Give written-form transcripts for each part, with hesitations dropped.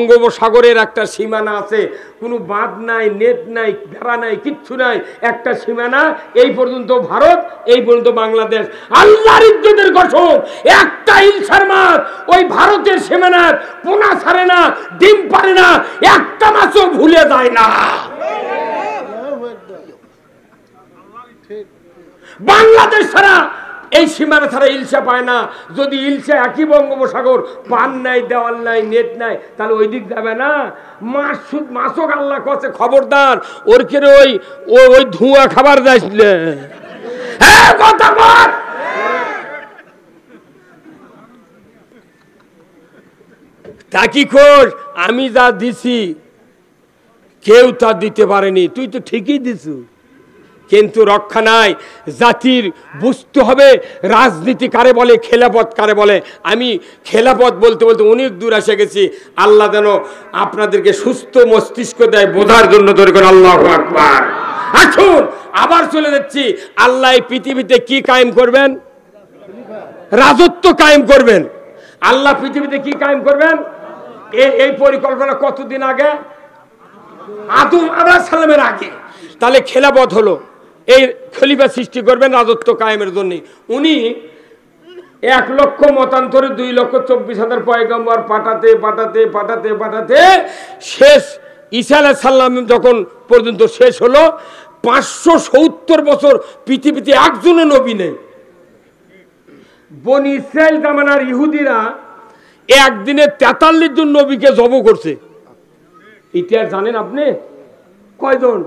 বঙ্গোপসাগরের একটা সীমানা আছে, কোনো বাঁধ নাই, নেট নাই, ঘেরা নাই, কিচ্ছু নাই, একটা সীমানা, এই পর্যন্ত ভারত, এই পর্যন্ত বাংলাদেশ। আল্লাহর ইজ্জতের কসম, একটা ইলশার মাছ ওই ভারতের সীমানার পোনা ছাড়ে না, ডিম পারে না, একটা মাছও ভুলে যায় না। বাংলাদেশ ছাড়া এই সীমানা ছাড়া ইলশা পায় না। যদি ইলশা একই বঙ্গোপসাগর, পান নাই, দেওয়াল নাই, নেট নাই, তাহলে ওই দিক যাবে না। মাছও আল্লাহ কছে খবরদার ওর কেন ওই ধোঁয়া খাবার যাইলে কথা বল। তা কি খোঁজ, আমি যা দিছি কেউ তা দিতে পারেনি, তুই তো ঠিকই দিছু, কিন্তু রক্ষা নাই। জাতির বুঝতে হবে রাজনীতি কারে বলে, খেলাফত কারে বলে। আমি খেলাফত বলতে বলতে অনেক দূর এসে গেছি। আল্লাহ যেন আপনাদেরকে সুস্থ মস্তিষ্ক দেয় বোঝার জন্য। ধরে করে আল্লাহু আকবার। আসুন আবার চলে যাচ্ছি। আল্লাহ এই পৃথিবীতে কি কায়েম করবেন? রাজত্ব কায়েম করবেন। আল্লাহ পৃথিবীতে কি কায়েম করবেন? এই পরিকল্পনা কতদিন আগে? আদম আলাইহিস সালামের আগে। তাহলে খেলাফত হলো, এই খলিফা সৃষ্টি করবেন রাজত্ব কায়েমের জন্য। উনি 1 লক্ষ মতান্তরে 2,24,000 পয়গম্বর পাঠাতে পাঠাতে পাঠাতে পাঠাতে শেষ ঈসা আলাইহিস সালাম যখন পর্যন্ত শেষ হলো, 570 বছর পৃথিবীতে একজনও নবী নেই। বনি ইসরাইল জামানার ইহুদিরা একদিনে 43 জন নবীকে জব করছে। ইতিহাস জানেন আপনি? কয়জন?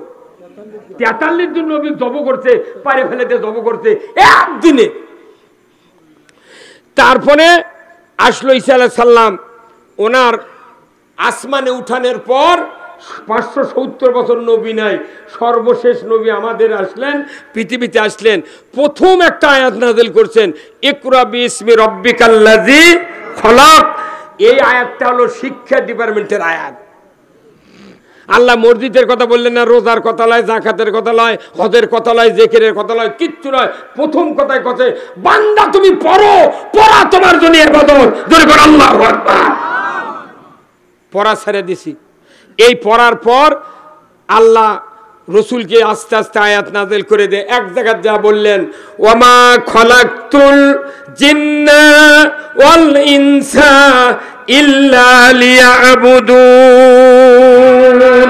43 জন নবী জব করছে, পারে ফেলেতে জব করছে একদিনে। তারপরে আসলো ঈসা আলাইহিস সালাম, ওনার আসমানে উঠানের পর 570 বছর নবী নাই। সর্বশেষ নবী আমাদের আসলেন, পৃথিবীতে আসলেন। প্রথম একটা আয়াত নাযিল করছেন, ইকরা বিইসমি রাব্বিকাল্লাযী খলাক। এই আয়াতটা হলো শিক্ষা ডিপার্টমেন্টের আয়াত। আল্লাহ মসজিদের কথা বললেন না, রোজার কথা লয়, যাকাতের কথা লয়, হজের কথা লয়, জিকিরের কথা লয়, কিচ্ছু নয়। প্রথম কথায় কথা, বান্দা তুমি পড়ো, পড়া তোমার জন্য ইবাদত। জোরে করে আল্লাহু আকবার। পড়া ছেড়ে দিছি। এই পড়ার পর আল্লাহ রসুলকে আস্তে আস্তে আয়াত নাযিল করে দেয়। এক জায়গায় যা বললেন, ওয়ামা খলাকতুল জিন্না ওয়াল ইনসা ইল্লা লিয়াবুদুন।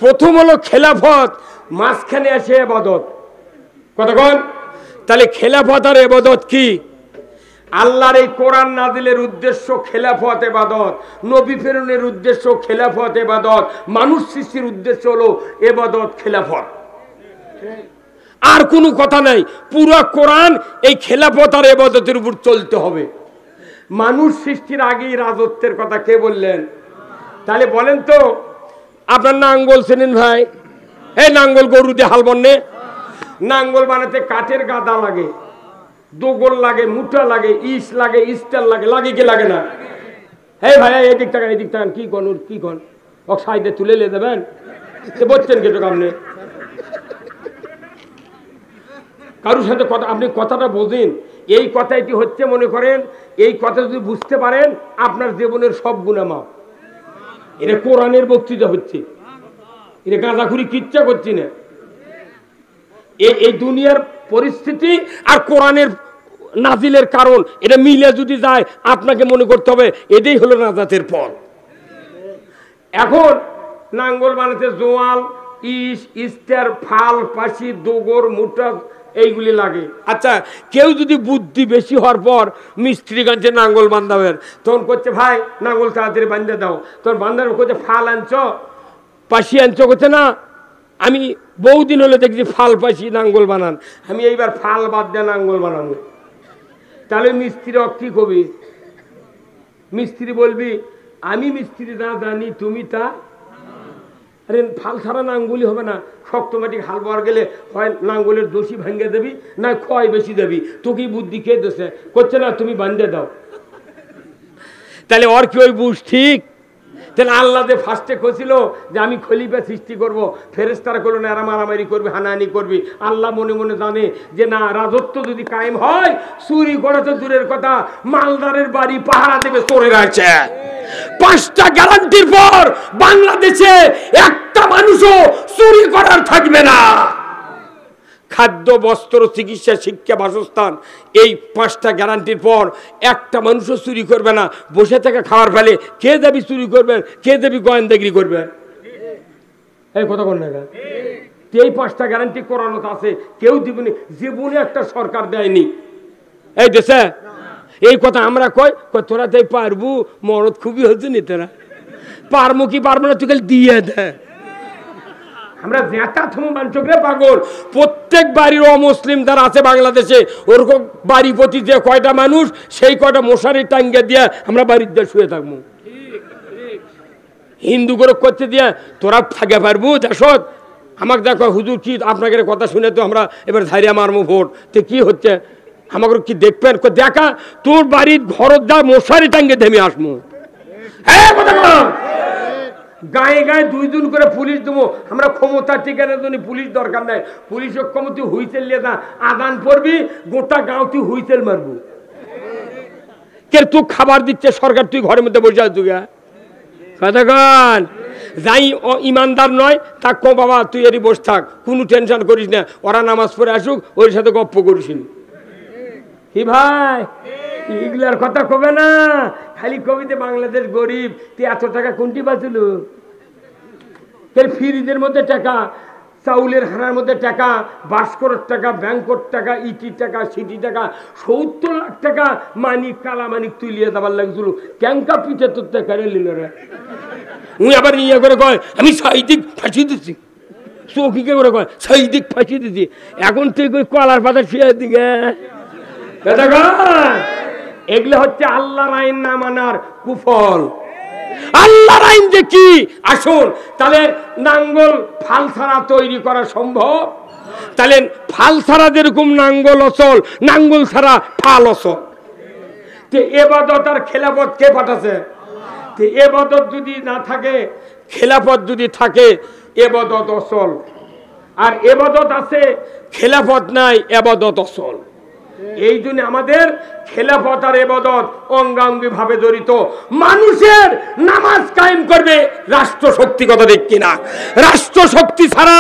প্রথম হলো খেলাফত, মাঝখানে আসে ইবাদত। কতক্ষণ? তাহলে খেলাফত আর ইবাদত কি? আল্লাহর এই কোরআন নাযিলের উদ্দেশ্য খেলাফত ইবাদত, নবী প্রেরণের উদ্দেশ্য খেলাফত ইবাদত, মানুষ সৃষ্টির উদ্দেশ্য হলো ইবাদত খেলাফত। আর কোনো কথা নাই। পুরো কোরআন এই খেলাফত আর ইবাদতের উপর চলতে হবে। মানুষ সৃষ্টির আগেই রাজত্বের কথা কে বললেন? তাহলে বলেন তো, আপনার নাঙ্গল চেনেন ভাই? এই নাঙ্গল গরু দিয়ে হাল বন্যে, নাঙ্গল বানাতে কাঠের গাদা লাগে, দোগল লাগে, মুঠা লাগে, ইস লাগে, স্টার লাগে, লাগে কি লাগে না? এই ভাই এদিক টাকান, এদিক টাকান, কি কন ওর কি কন, ও সাইডে তুলে নিয়ে দেবেন, বলছেন কেটো আপনি? কারোর সাথে কথা, আপনি কথাটা বোঝেন। এই কথাটি হচ্ছে, মনে করেন এই কথা যদি বুঝতে পারেন, আপনার জীবনের সব গুনাহ মাফ। এটা কোরআনের বক্তৃতা হচ্ছে, এটা গাঁজাখুরি কিচ্ছা করছি না। এই দুনিয়ার পরিস্থিতি আর কোরআনের নাজিলের কারণ এটা মিলে যদি যায়, আপনাকে মনে করতে হবে এটাই হলো নাজাতের পথ। এখন নাঙ্গল বানাতে জোয়াল, ইস, স্টার, ফাল, পাশি, দোগর, মুঠা এইগুলি লাগে। আচ্ছা, কেউ যদি বুদ্ধি বেশি হওয়ার পর মিস্ত্রিগঞ্জে নাঙ্গল বান্ধাবেন, তখন করছে ভাই নাঙ্গল তাড়াতাড়ি বান্ধে দাও। তখন বান্ধার করছে ফাল আনছ, পাশি আনছ, করছে না আমি বহুদিন হলে দেখছি ফাল পাশি নাঙ্গল বানান, আমি এইবার ফাল বাদ দিয়ে নাঙ্গল বানাবো। তাহলে মিস্ত্রি কি কবি? মিস্ত্রি বলবি আমি মিস্ত্রি না জানি, তুমি তা। আরে ফাল ছাড়া নাঙ্গুলি হবে না। শক্ত মাটি হাল বার গেলে হয় নাঙ্গলের দোষী ভাঙ্গে দেবি, না ক্ষয় বেশি দেবি। তোকেই বুদ্ধি কে দেশে করছে না, তুমি বান্ধে দাও। তাহলে ওর কি ওই বুঝ ঠিক? তাহলে আল্লাহ যে ফার্স্টে কছিল যে আমি খলিফা সৃষ্টি করব, ফেরেশতারা করলো না এরা মারামারি করবে, হানাহানি করবি। আল্লাহ মনে মনে জানে যে না, রাজত্ব যদি কায়েম হয়, চুরি করা তো দূরের কথা, মালদারের বাড়ি পাহারা দেবে চোরের আছে। 5টা গ্যারান্টির পর বাংলাদেশে একটা মানুষও চুরি করার থাকবে না। খাদ্য, বস্ত্র, চিকিৎসা, শিক্ষা, বাসস্থান, এই 5টা গ্যারান্টির পর একটা মানুষও চুরি করবে না। বসে থেকে খাওয়ার ফেলে কে দেবী চুরি করবেন, কে দেবী গোয়েন্দাগিরি করবেন? এই কথা বল না, এই 5টা গ্যারান্টি করানো আছে, কেউ দিবনি, জীবনে একটা সরকার দেয়নি এই দেশে। এই কথা আমরা কই, তোরা তাই পারবো, মরদ খুবই হচ্ছে নি, তোরা পারবো কি পারবো না, তুই খালি দিয়ে দে। আমরা নেতা থমে পাগল। প্রত্যেক বাড়ির অমুসলিম যারা আছে বাংলাদেশে, ওরকম বাড়ি প্রতি যে কয়টা মানুষ, সেই কয়টা মশারি টাঙ্গে দিয়ে আমরা বাড়ির দিয়ে শুয়ে থাকবো। হিন্দু করে করতে দিয়ে তোরা থাকে পারবো দেশত? আমাকে দেখো হুজুর কি আপনাকে কথা শুনে তো আমরা এবার ধারিয়া মারবো ভোট, তো কি হচ্ছে আমাকে কি দেখবেন? দেখা তোর বাড়ির ঘরত যা মশারি টাঙ্গে থেমে আসবো। হ্যাঁ কথা বল। গায়ে গায়ে 2 জন করে পুলিশ দেবো আমরা, ক্ষমতা ঠিকানার জন্য পুলিশ দরকার নাই। পুলিশের ক্ষমতা তুই হুইসেল নিয়ে যা, আদান পড়বি, গোটা গাঁও তুই হুইসেল মারবো। কে তুই খাবার দিচ্ছে সরকার, তুই ঘরের মধ্যে বসে আছ কতক্ষণ? যাই ইমানদার নয় তা কো বাবা তুই এরই বসে থাক, কোনো টেনশন করিস না, ওরা নামাজ পড়ে আসুক, ওর সাথে গপ্প করিস কি ভাই? এগুলার কথা কবে না, খালি কবিতে বাংলাদেশ গরিব, তুই এত টাকা কোনটি বাঁচল? ফ্রিজের মধ্যে টাকা, চাউলের হানার মধ্যে টাকা, বাস্করের টাকা, ব্যাংকর টাকা, ইটির টাকা, সিটি টাকা, 70 লাখ টাকা মানিক, কালা মানিক তুলিয়ে দেবার লাগছিল। ক্যাঙ্কা পিঠে তোর টাকা নিল রে, উনি আবার নিয়ে করে কয় আমি সাহিত্যিক ফাঁসি দিচ্ছি, চৌকিকে করে কয় সাহিত্যিক ফাঁসি দিচ্ছি। এখন তুই কলার পাতা শুয়ে দিকে। এগুলো হচ্ছে আল্লাহর আইন না মানার কুফল। আল্লাহর আইন যে কি আসুন, তাহলে নাঙ্গল ফাল ছাড়া তৈরি করা সম্ভব? তাহলে ফাল ছাড়া যেরকম নাঙ্গল অচল, নাঙ্গল ছাড়া ফাল অচল। এবাদত আর খেলাফত কে পাঠাছে? এবাদত যদি না থাকে, খেলাফত যদি থাকে, এবাদত অচল। আর এবাদত আছে, খেলাফত নাই, এবাদত অচল। এই জন্য আমাদের খেলাফত আর এবাদত অঙ্গাঙ্গি ভাবে জড়িত। মানুষের নামাজ কায়েম করবে রাষ্ট্র শক্তি, কথা ঠিক কিনা? রাষ্ট্র শক্তি ছাড়া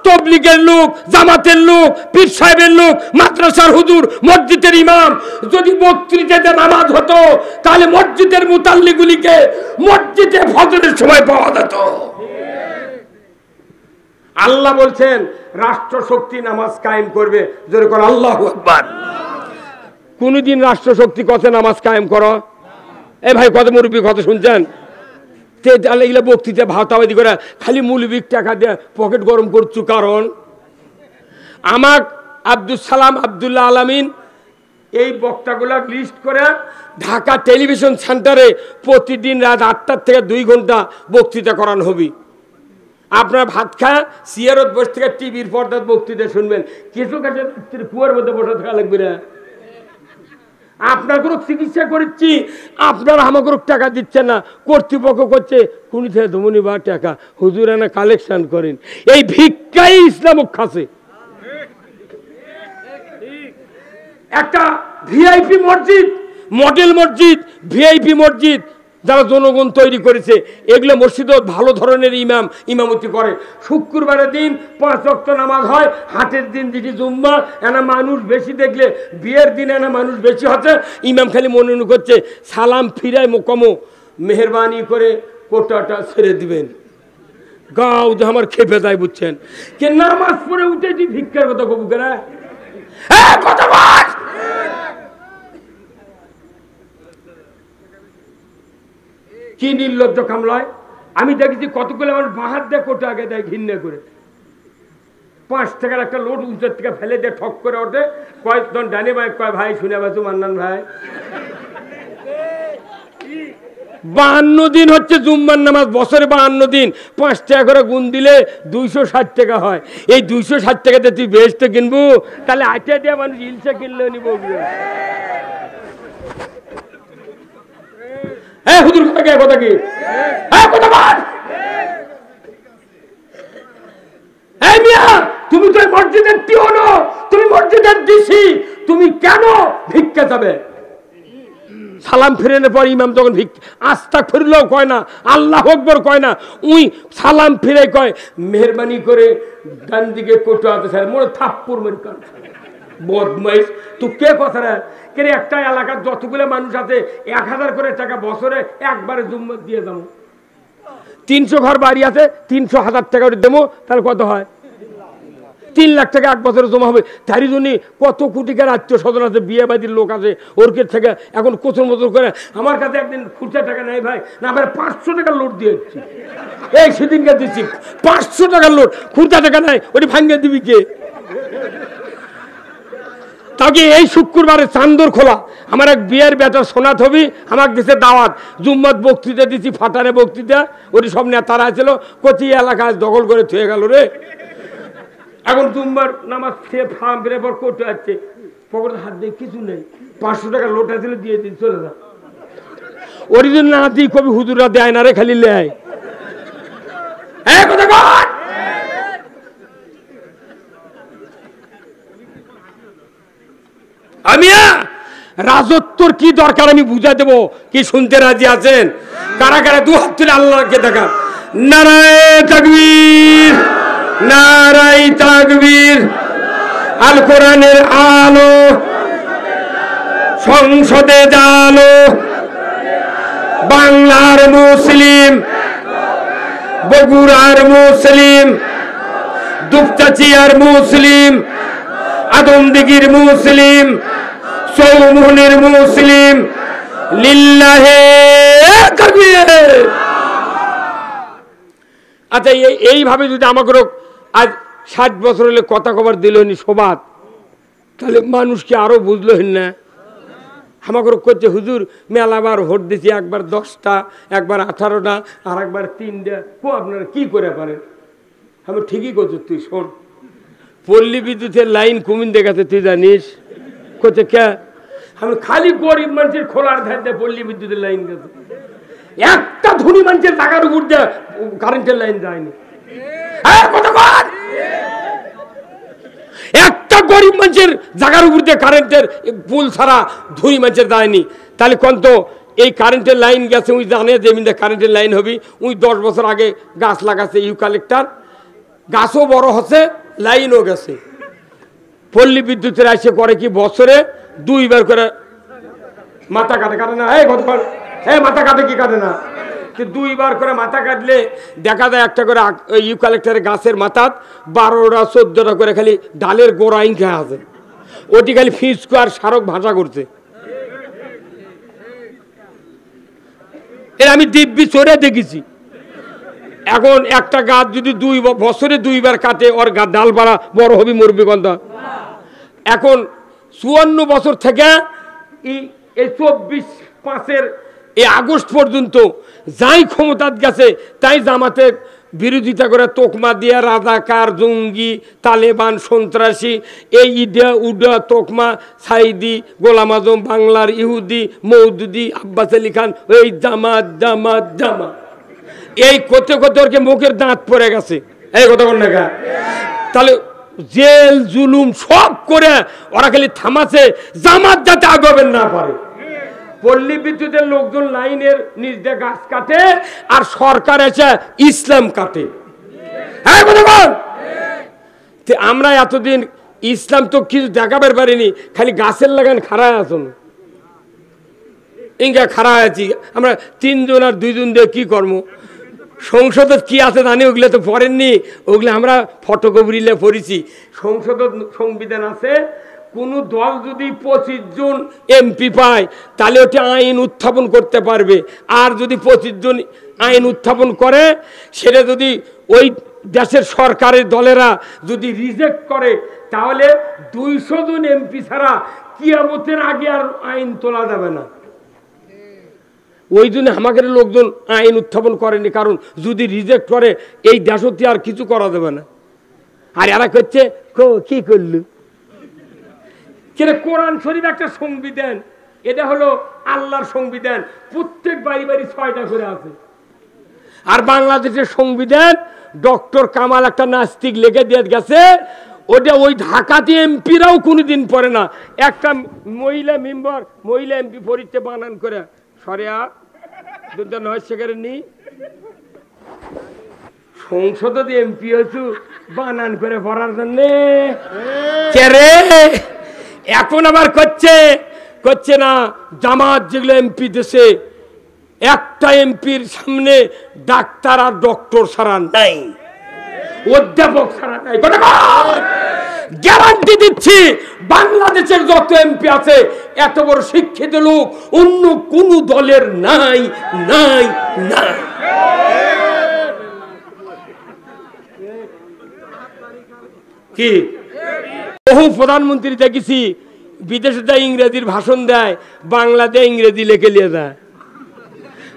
তবলিগের লোক, জামাতের লোক, পীর সাহেবের লোক, মাদ্রাসার হুজুর, মসজিদের ইমাম যদি বক্তৃতাতে নামাজ হতো, তাহলে মসজিদের মুতাল্লিগুলিকে মসজিদে ফজরের সময় পাওয়া যেত। আল্লাহ বলছেন রাষ্ট্র শক্তি নামাজ কায়েম করবে, জোরে করে আল্লাহু আকবার। কোনদিন রাষ্ট্র শক্তি কথা নামাজ কায়েম করো? এ ভাই কত মুরব্বী কথা শুনছেন? এগুলো বক্তৃতা ভাতাবাদি করে খালি মৌলবীর টাকা দিয়ে পকেট গরম করছু। কারণ আমার আব্দুল সালাম আব্দুল্লাহ আলামিন এই বক্তাগুলা লিস্ট করে ঢাকা টেলিভিশন সেন্টারে প্রতিদিন রাত 8টা থেকে 2 ঘন্টা বক্তৃতা করানো হবে। আপনার ভাত খায় সিয়ারত বসে থেকে টিভির পর্দার বক্তৃতা শুনবেন, কিছু কাছে কুয়ার মধ্যে বসে থাকা লাগবে না। আপনাকে চিকিৎসা করছি, আপনারা আমাকে টাকা দিচ্ছেন না, কর্তৃপক্ষ করছে কোন থেকে ধমনি বা টাকা হুজুর এনে কালেকশন করেন। এই ভিক্ষাই ইসলাম খাসে। একটা ভিআইপি মসজিদ, মডেল মসজিদ, ভিআইপি মসজিদ যারা জনগণ তৈরি করেছে, এগুলো মসজিদও ভালো ধরনের ইমামতি করে। শুক্রবারের দিন 5 ওয়াক্ত নামাজ হয়, হাটের দিন যেটি জুম্মা, এনা মানুষ বেশি দেখলে বিয়ের দিন এনা মানুষ বেশি হচ্ছে। ইমাম খালি মনে করছে সালাম ফিরায় মোকামো, মেহরবানি করে কোটাটা ছেড়ে দিবেন। গাও যে আমার খেপে যায়, বুঝছেন? কে নামাজ পড়ে উঠে তুই ভিক্ষার কথা কবু করে কথা বল। কি নির্লজ্জ কামলায়! আমি দেখেছি কতগুলো আমার বাহার দেয় কোটা আগে দেয় ঘৃণা করে। 5 টাকার একটা লোট উঁচের থেকে ফেলে দিয়ে ঠক করে ওঠে, কয়েকজন ডানে ভাই কয় ভাই শুনে বাসু মান্নান ভাই। 52 দিন হচ্ছে জুম্মার নামাজ, বছরে 52 দিন, 5 টাকা করে গুণ দিলে 260 টাকা হয়। এই 260 টাকাতে তুই বেস্ট কিনবো, তাহলে 8 দিয়ে মানুষ ইলসা কিনলেও নিব। হ্যাঁ হুজুর কথা কি কথা কি হ্যাঁ কথা বল। এই মিয়া তুমি তো মসজিদের পিয়ন, তুমি মসজিদের ডিসি, তুমি কেন ভিক্ষা যাবে? সালাম ফিরানোর পর ইমাম যখন আস্তাগফিরুল্লাহ কয় না, আল্লাহু আকবার কয় না, উই সালাম ফিরে কয় মেহেরবানি করে ডান দিকে কোটো আছে স্যার মোরে থাপ্পড় মেরে কান বদমাইশ। তুই কে কথা রে? কে একটা এলাকার যতগুলো মানুষ আছে 1000 করে টাকা বছরে একবারে জুম্মত দিয়ে যাবো। 300 ঘর বাড়ি আছে, 300,000 টাকা করে দেবো, তাহলে কত হয়? 3 লাখ টাকা এক বছরে জমা হবে। তারই জন্য কত কোটিকার আত্মীয় স্বজন আছে, বিয়ে বাড়ির লোক আছে, ওরকে থেকে এখন কোচর মতর করে আমার কাছে একদিন খুচরা টাকা নেই ভাই, না আবার 500 টাকার লোড দিয়ে দিচ্ছি। এই সেদিনকে দিচ্ছি 500 টাকার লোড, খুচরা টাকা নাই, ওটি ভাঙিয়ে দিবি কে? তাকে এই শুক্রবারে চান্দর খোলা আমার এক বিয়ের বেটা সোনাত হবি আমাকে দিছে দাওয়াত, জুম্মাত বক্তৃতা দিচ্ছি, ফাটানে বক্তৃতা, ওটি সব নেতারা ছিল, কচি এলাকায় দখল করে থুয়ে গেল রে। এখন জুম্মার নামাজ খেয়ে ফার্ম ফিরে পর করতে যাচ্ছে, পকেটে হাত দিয়ে কিছু নেই, 500 টাকা লোটা দিলে দিয়ে দিন চলে যা। ওর জন্য না দিই কবি হুজুরা দেয় না রে, খালি লেয়। আমি রাজত্বর কি দরকার আমি বুঝা দেবো, কি শুনতে রাজি আছেন? কারা কারা দু হাত তুলে আল্লাহকে দেখা। নারায়ে তাকবীর, নারায়ে তাকবীর। আল কোরআনের আলো সংসদে জালো, বাংলার মুসলিম, বগুড়ার মুসলিম, দুপচাচিয়ার মুসলিম, আদমদিঘির মুসলিম, চৌমুহনীর মুসলিম, লিল্লাহে তাকবীর। আচ্ছা এইভাবে যদি আমাকে আজ 60 বছর হলে কথা কবার দিল সবাত, তাহলে মানুষ কি আরো বুঝলো না? আমাকে করছে হুজুর মেলাবার ভোট দিছি, একবার 10টা, একবার 18টা, আর একবার 3টা। আপনারা কি করে পারেন? আমি ঠিকই করছি, তুই শোন, পল্লী বিদ্যুতের লাইন কুমিন দেখাতে তুই জানিস? করছে কে? আমি খালি গরিব মানুষের খোলার ধার দিয়ে পল্লী বিদ্যুতের লাইন গেছে, একটা ধনী মানুষের টাকার উপর দিয়ে কারেন্টের লাইন যায়নি। একটা গরিব মানুষের জায়গার উপর দিয়ে কারেন্টের পুল ছাড়া ধনী মানুষের যায়নি। তাহলে কোন তো এই কারেন্টের লাইন গেছে, উই জানে যে কারেন্টের লাইন হবি। উই 10 বছর আগে গাছ লাগাছে ইউক্যালিপটাস, গাছও বড় হচ্ছে, লাইনও গেছে। পল্লী বিদ্যুতের এসে করে কি বছরে 2 বার করে মাথা কাটে, কাটে না? এই গতকাল মাথা কাটে কি কাটে না? 2 বার করে মাথা কাটলে দেখা যায় একটা করে ইউক্যালিপটাসের গাছের মাথা 12টা 14টা করে খালি ডালের গোড়া ইঙ্কা আছে, ওটি খালি ফিসকো আর সারক ভাষা করছে। এর আমি দিব্যি চড়ে দেখেছি। এখন একটা গাছ যদি বছরে 2 বার কাটে, ওর ডাল পাড়া বড় হবি মরবি গন্ধ। এখন 54 বছর থেকে এই 24/5 এই আগস্ট পর্যন্ত যাই ক্ষমতাত গেছে তাই জামাতের বিরোধিতা করে তোকমা দিয়া রাজাকার, জঙ্গি, তালেবান, সন্ত্রাসী, এই ইডা উডা তোকমা, সাইদি, গোলাম আজম, বাংলার ইহুদি, মৌদুদি, আব্বাস আলী খান, এই জামাত জামাত জামাত, এই করতে করতে ওরকে মুখের দাঁত পড়ে গেছে। এই কথা বল না? তাহলে জেল জুলুম সব করে ওরা খালি থামাছে জামাত যাতে আগাবেন না পারে। পল্লী বিদ্যুতের লোকজন লাইনের নিচ দিয়ে গাছ কাটে, আর সরকার এসে ইসলাম কাটে। আমরা এতদিন ইসলাম তো কিছু দেখাবার পারিনি, খালি গাছের লাগান খাড়ায় আছেন, ইঙ্গা খাড়া আছি আমরা 3 জন আর 2 জন দিয়ে কি কর্ম? সংসদে কি আছে জানি, ওগুলো তো পড়েননি, ওগুলো আমরা ফটোকপিলে পড়েছি। সংসদের সংবিধান আছে, কোন দল যদি 25 জন এমপি পায় তাহলে ওটা আইন উত্থাপন করতে পারবে, আর যদি 25 জন আইন উত্থাপন করে সেটা যদি ওই দেশের সরকারের দলেরা যদি রিজেক্ট করে তাহলে 200 জন এমপি ছাড়া কিয়ামতের আগে আর আইন তোলা যাবে না। ওই জন্য আমাদের লোকজন আইন উত্থাপন করেনি, কারণ যদি রিজেক্ট করে এই দেশতে আর কিছু করা যাবে না। আর এরা করছে কি করল? কোরআন শরীফ একটা সংবিধান, এটা হলো আল্লাহর সংবিধান, প্রত্যেক বাড়ি বাড়ি 6টা করে আছে। আর বাংলাদেশের সংবিধান ডক্টর কামাল একটা নাস্তিক লিখে দিয়ে গেছে, ওটা ওই ঢাকাতে এমপিরাও কোনোদিন পড়ে না। একটা মহিলা মেম্বার, মহিলা এমপি পরীক্ষা বানান করে সরিয়া 2009 সেখানে নি সংসদে এমপি হয়েছু বানান করে পড়ার জন্য কে রে। এখন আবার করছে না জামাত যেগুলো এমপি দেশে, একটা এমপির সামনে ডাক্তার আর ডক্টর ছাড়া নাই, অধ্যাপক ছাড়া নাই। গ্যারান্টি দিচ্ছি বাংলাদেশের যত এমপি আছে এত বড় শিক্ষিত লোক অন্য কোন দলের নাই নাই নাই। কি বহু প্রধানমন্ত্রী দেখেছি বিদেশে যায় ইংরেজির ভাষণ দেয়, বাংলাতে ইংরেজি লেখে নিয়ে যায়,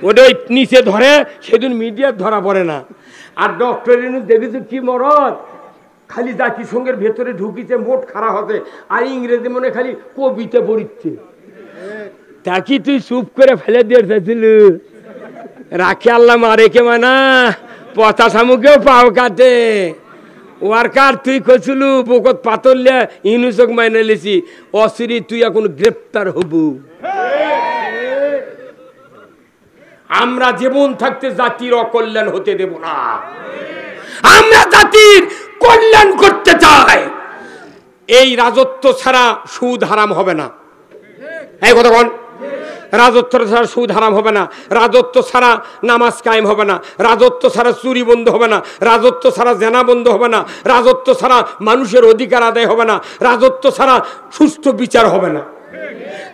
ওটা ওই নিচে ধরে, সেদিন মিডিয়ার ধরা পড়ে না। আর ডক্টর দেখেছি কি মরদ, খালি জাতিসংঘের ভেতরে ঢুকিছে মোট খারাপ হতে, আর ইংরেজি মনে খালি কবিতা পড়িচ্ছে। তা কি তুই চুপ করে ফেলে দিয়ে চাইছিল, রাখে আল্লাহ মারে কে মানা, পচা শামুকেও পাও কাটে। ওয়ার্কার তুই কইছিল বুকত পাতলে ইনুসক মাইনে লেছি, অসিরি তুই এখন গ্রেপ্তার হবু। আমরা জীবন থাকতে জাতির অকল্যাণ হতে দেব না, আমরা জাতির কল্যাণ করতে চাই। এই রাজত্ব ছাড়া সুদ হারাম হবে না, এই কথা কোন? রাজত্ব ছাড়া সুদ হারাম হবে না, রাজত্ব ছাড়া নামাজ কায়েম হবে না, রাজত্ব ছাড়া চুরি বন্ধ হবে না, রাজত্ব ছাড়া জেনা বন্ধ হবে না, রাজত্ব ছাড়া মানুষের অধিকার আদায় হবে না, রাজত্ব ছাড়া সুষ্ঠু বিচার হবে না।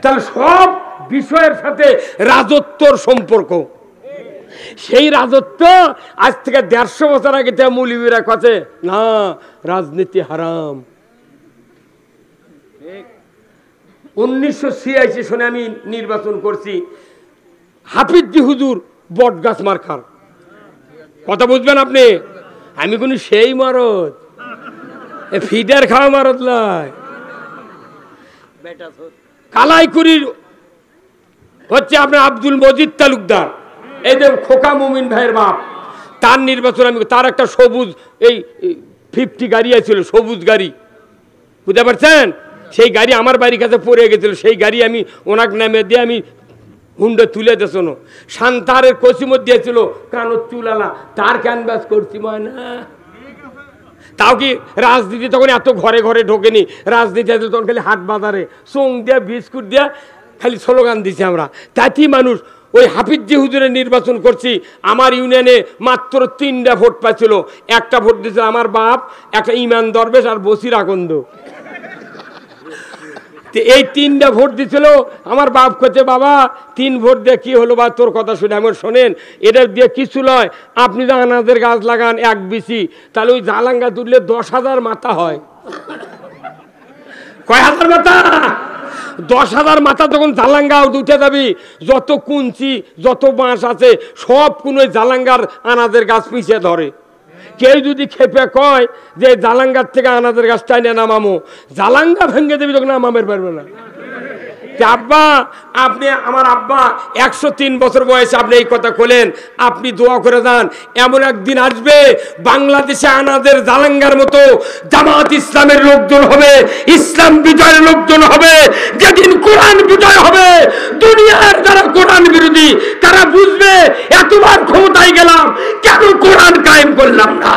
তাহলে সব বিষয়ের সাথে রাজত্বর সম্পর্ক। সেই রাজত্ব আজ থেকে 150 বছর আগে মৌলবীরা কথা না রাজনীতি হারাম। 1986 সনে আমি নির্বাচন করছি, হাফিজি হুজুর বট গাছ মার্কার কথা বুঝবেন আপনি। আমি কোন সেই মারত ফিডার খাওয়া মারত নয়, কালাইকুড়ির হচ্ছে আপনার আব্দুল মজিদ তালুকদার, এই যে খোকা মুমিন ভাইয়ের বাপ, তার নির্বাচন আমি, তার একটা সবুজ এই 50 গাড়ি আছিল, সবুজ গাড়ি, বুঝতে পারছেন? সেই গাড়ি আমার বাড়ির কাছে পড়ে গেছিল, সেই গাড়ি আমি ওনাকে নামে দিয়ে আমি হুন্ডে তুলে দিয়েছ। শান্তারের কচিমত দিয়েছিল কানত চুলালা, তার ক্যানভাস করছি ময়না। তাও কি রাজনীতি তখন এত ঘরে ঘরে ঢোকেনি, রাজনীতি আছে তখন খালি হাট বাজারে চোং দিয়া বিস্কুট দিয়া খালি স্লোগান দিছি আমরা। তাতেই মানুষ ওই হাফিজি হুজুরের নির্বাচন করছি, আমার ইউনিয়নে মাত্র 3টা ভোট পাইছিল, একটা ভোট দিয়েছিল আমার বাপ, একটা ইমান দরবেশ আর বসির আকন্দ। এই 3টা ভোট দিছিল, আমার বাপ করছে বাবা 3 ভোট দিয়ে কি হলো বা তোর কথা শুনে আমার শোনেন, এটা দিয়ে কিছু নয়, আপনি যে আনাজের গাছ লাগান 1 বিসি, তাহলে ওই জালাঙ্গা তুললে 10,000 মাথা হয়। কয় হাজার মাথা? 10,000 মাথা। তখন জালাঙ্গা উঠে যাবি, যত কুঞ্চি যত বাঁশ আছে সব কোন জালাঙ্গার আনাজের গাছ পিছিয়ে ধরে। কেউ যদি খেপে কয় যে জালাঙ্গার থেকে আনাজের গাছ টাইনে নামামো, জালাঙ্গা ভেঙে দেবি, তখন নামামের পারবে না। আব্বা আপনি, আমার আব্বা 103 বছর বয়সে আপনি এই কথা বলেন, আপনি দোয়া করে যান, এমন একদিন আসবে বাংলাদেশে আনাদের জালাঙ্গার মতো জামাত ইসলামের লোকজন হবে, ইসলাম বিজয়ের লোকজন হবে। যেদিন কোরআন বিজয় হবে, দুনিয়ার যারা কোরআন বিরোধী তারা বুঝবে এতবার ক্ষমতায় গেলাম কেন কোরআন কায়েম করলাম না।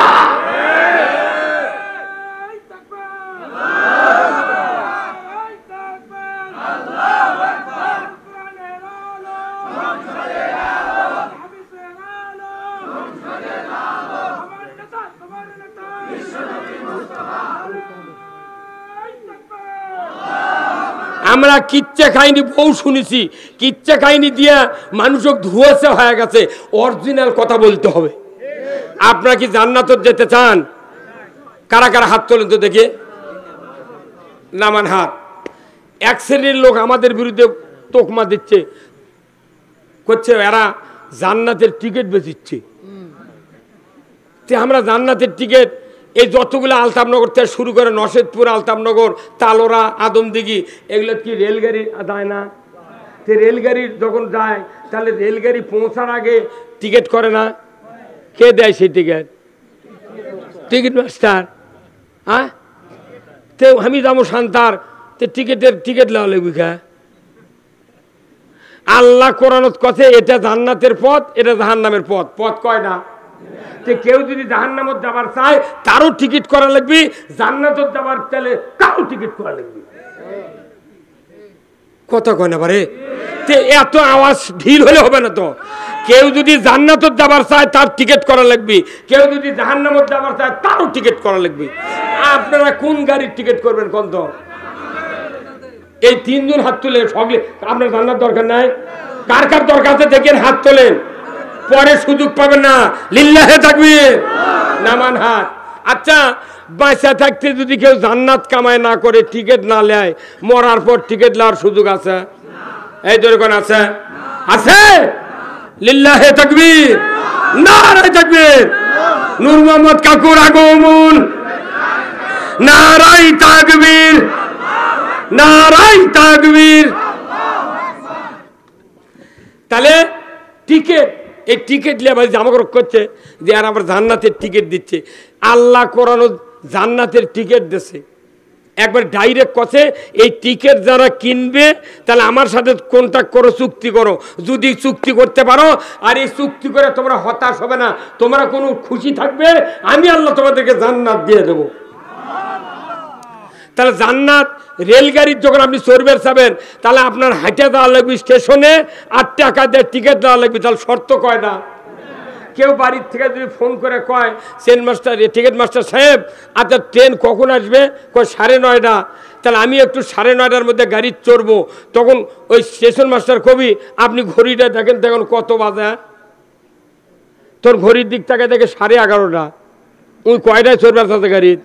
আমরা কিচ্ছা কাহিনী বহু শুনেছি, কিচ্ছা কাহিনী দিয়ে মানুষক ধুয়েছে হয়ে গেছে। অরিজিনাল কথা বলতে হবে। আপনারা কি জান্নাতে যেতে চান? কারা কারা হাত তোলেন তো দেখে, নামান হাত। এক শ্রেণীর লোক আমাদের বিরুদ্ধে তোকমা দিচ্ছে, করছে এরা জান্নাতের টিকিট বেচিচ্ছে। আমরা জান্নাতের টিকিট এই যতগুলো আলতাবনগর থেকে শুরু করে নশেদপুর, আলতাবনগর, তালোরা, আদমদিঘি, এগুলো কি রেলগাড়ি দেয় না? তো রেলগাড়ি যখন যায় তাহলে রেলগাড়ি পৌঁছার আগে টিকিট করে না? কে দেয় সেই টিকিট? Ticket master. হ্যাঁ, তো আমি যাবো সান্তার, তো টিকিট লাও লাগবে খা। আল্লাহ কোরআনত কথা এটা জান্নাতের পথ, এটা জাহান্নামের পথ, পথ কয় না? তো কেউ যদি জাহান্নামত যাবার চায় তারও টিকিট করা লাগবে, জান্নাতত যাবার চাইলে তারও টিকিট করা লাগবে। কথা কয় না পারে? এত আওয়াজ ঢিল হলে হবে না তো। কেউ যদি জান্নাতত যাবার চায় তার টিকিট করা লাগবে, কেউ যদি জাহান্নামত যাবার চায় তারও টিকিট করা লাগবে। আপনারা কোন গাড়ির টিকিট করবেন কোন? তো এই তিনজন হাত তুলে সকলে। আপনার জান্নাত দরকার নাই? কার কার দরকার আছে দেখেন, হাত তোলেন, পরে সুযোগ পাবেন না। লিল্লাহে তাকবীর, নামান হাত। আচ্ছা, বাঁচা থাকতে যদি কেউ জান্নাত কামায় না করে, টিকিট না নেয়, মরার পর টিকিট নেওয়ার সুযোগ আছে? এই দরকার আছে? আছে? লিল্লাহে তাকবীর, নারায়ে তাকবীর। নূর মোহাম্মদ কাকুর আগমন, নারায়ে তাকবীর, নারায়ে তাকবীর। তাহলে টিকিট, এই টিকিট নিয়ে ভাই জামা করছে যে আর আবার জান্নাতের টিকিট দিচ্ছে। আল্লাহ কোরআন জান্নাতের টিকিট দিচ্ছে, একবার ডাইরেক্ট কথা, এই টিকিট যারা কিনবে তাহলে আমার সাথে কন্ট্যাক্ট করো, চুক্তি করো। যদি চুক্তি করতে পারো আর এই চুক্তি করে তোমরা হতাশ হবে না, তোমরা কোনো খুশি থাকবে, আমি আল্লাহ তোমাদেরকে জান্নাত দিয়ে দেবো। তাহলে জান্নাত রেলগাড়ির যখন আপনি চড়বেন যাবেন, তাহলে আপনার হাঁটে দেওয়া লাগবে স্টেশনে, 8 টাকা দিয়ে টিকিট দেওয়া লাগবে। তাহলে শর্ত কয় না? কেউ বাড়ির থেকে যদি ফোন করে কয় ট্রেন মাস্টার, টিকিট মাস্টার সাহেব, আচ্ছা ট্রেন কখন আসবে? কয় 9:30। তাহলে আমি একটু 9:30টার মধ্যে গাড়ি চড়বো। তখন ওই স্টেশন মাস্টার কবি, আপনি ঘড়িটা দেখেন তখন কত বাজে? তোর ঘড়ির দিক থেকে দেখে 11:30। ওই কয়টায় চড়বার সাথে গাড়ির?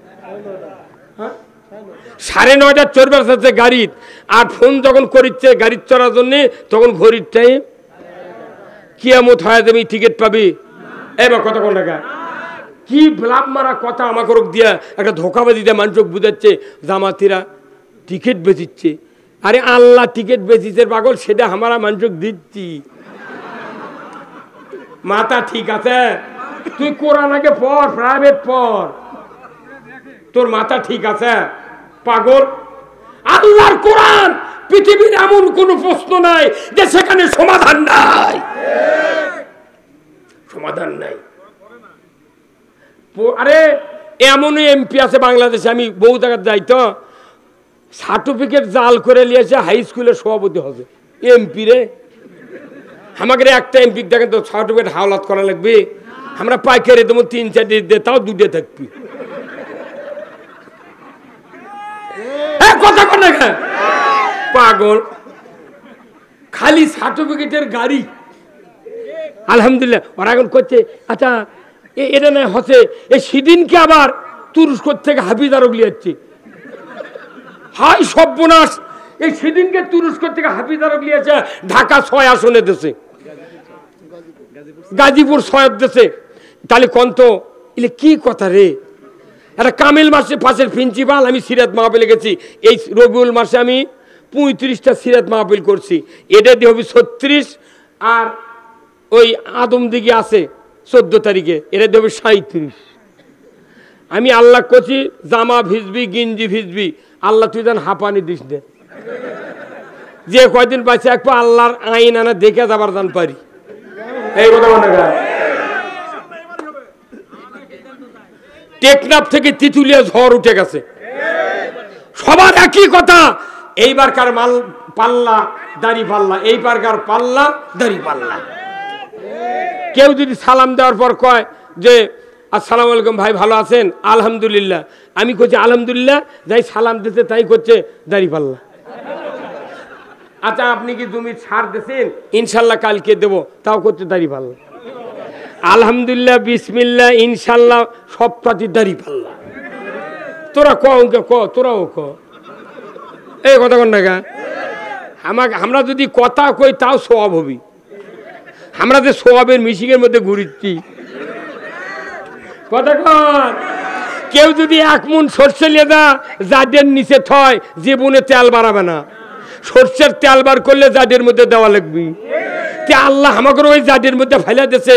9:30 চড়বার সাথে গাড়ির। আর ফোন যখন করিচ্ছে গাড়ির চড়ার জন্যে, তখন ঘড়ির টাইম। কিয়ামত হয় তুমি টিকিট পাবি? এবার কথা কোন টাকা? কি ব্লাপ মারা কথা আমাকে দিয়া একটা ধোকাবাজি দিয়ে মানুষ বুঝাচ্ছে জামাতিরা টিকিট বেচিচ্ছে। আরে আল্লাহ টিকিট বেচিছে পাগল, সেটা আমরা মানুষ দিচ্ছি। মাথা ঠিক আছে? তুই কোরআন আগে পড়, প্রাইভেট পড়, তোর মাথা ঠিক আছে পাগল? আল্লাহর কোরআন, পৃথিবীর এমন কোন প্রশ্ন নাই যে সেখানে সমাধান নাই, সমাধান নাই। আরে এমনই এমপি আছে বাংলাদেশে, আমি বহু জায়গায় যাই তো, সার্টিফিকেট জাল করে নিয়েছে হাই স্কুলের সভাপতি হবে। এমপি রে, আমাকে একটা এমপি দেখেন তো সার্টিফিকেট হাওলাত করা লাগবে, আমরা পাইকারি দেবো 3-4 দিয়ে, তাও 2 থাকবি। কথা কর না পাগল, খালি সার্টিফিকেটের গাড়ি। আলহামদুলিল্লাহ ওরা এখন করছে। আচ্ছা এটা নয় হচ্ছে, এই সেদিনকে আবার তুরস্ক থেকে হাফিজ আরব লিয়াচ্ছে। হাই সর্বনাশ, এই সেদিনকে তুরস্ক থেকে হাফিজ আরব লিয়েছে ঢাকা 6 আসনে দেশে, গাজীপুর 6 দেশে। তাহলে কন্ত এলে কি কথা রে? একটা কামিল মাসে পাশের প্রিন্সিপাল, আমি সিরাত মাহফিলে গেছি। এই রবিউল মাসে আমি 35টা সিরাত মাহফিল করছি। এটা দিয়ে হবে 36, আর ওই আদমদিঘি আছে 14 তারিখে, এটা দিয়ে হবে 37। আমি আল্লাহ করছি জামা ভিজবি, গিঞ্জি ভিজবি, আল্লাহ তুই যেন হাঁপানি দিস নে, যে কয়দিন পাইছে এক পা আল্লাহর আইন আনা দেখে যাবার জান পারি। এই কথা মনে কর। টেকনাফ থেকে তিতুলিয়া ঝড় উঠে গেছে, সবার একই কথা। এইবারকার মাল পাল্লা দাড়ি পাল্লা, এইবারকার পাল্লা দাড়ি পাল্লা। কেউ যদি সালাম দেওয়ার পর কয় যে আসসালামু আলাইকুম ভাই ভালো আছেন? আলহামদুলিল্লাহ। আমি করছি আলহামদুলিল্লাহ, যাই সালাম দিতে তাই করছে দাড়ি পাল্লা। আচ্ছা আপনি কি জমি ছাড় দিয়েছেন? ইনশাল্লাহ কালকে দেবো, তাও করছে দাড়ি পাল্লা। আলহামদুলিল্লাহ, বিসমিল্লাহ, ইনশাল্লাহ, সব পাতি দাড়ি পাল্লা। তোরা ক তোরাও ক, এই কথা কন না। আমাকে আমরা যদি কথা কই তাও সওয়াব হবি। আমরা যে সওয়াবের মিশিংয়ের মধ্যে ঘুরিচ্ছি, কথা কন। কেউ যদি 1 মণ সর্ষে লিয়ে দা যাদের নিচে থয়, জীবনে তেল বাড়াবে না। সরষের তেল বার করলে জাডের মধ্যে দেওয়া লাগবে। তে আল্লাহ আমাকে ওই জাডের মধ্যে ফেলে দিয়েছে,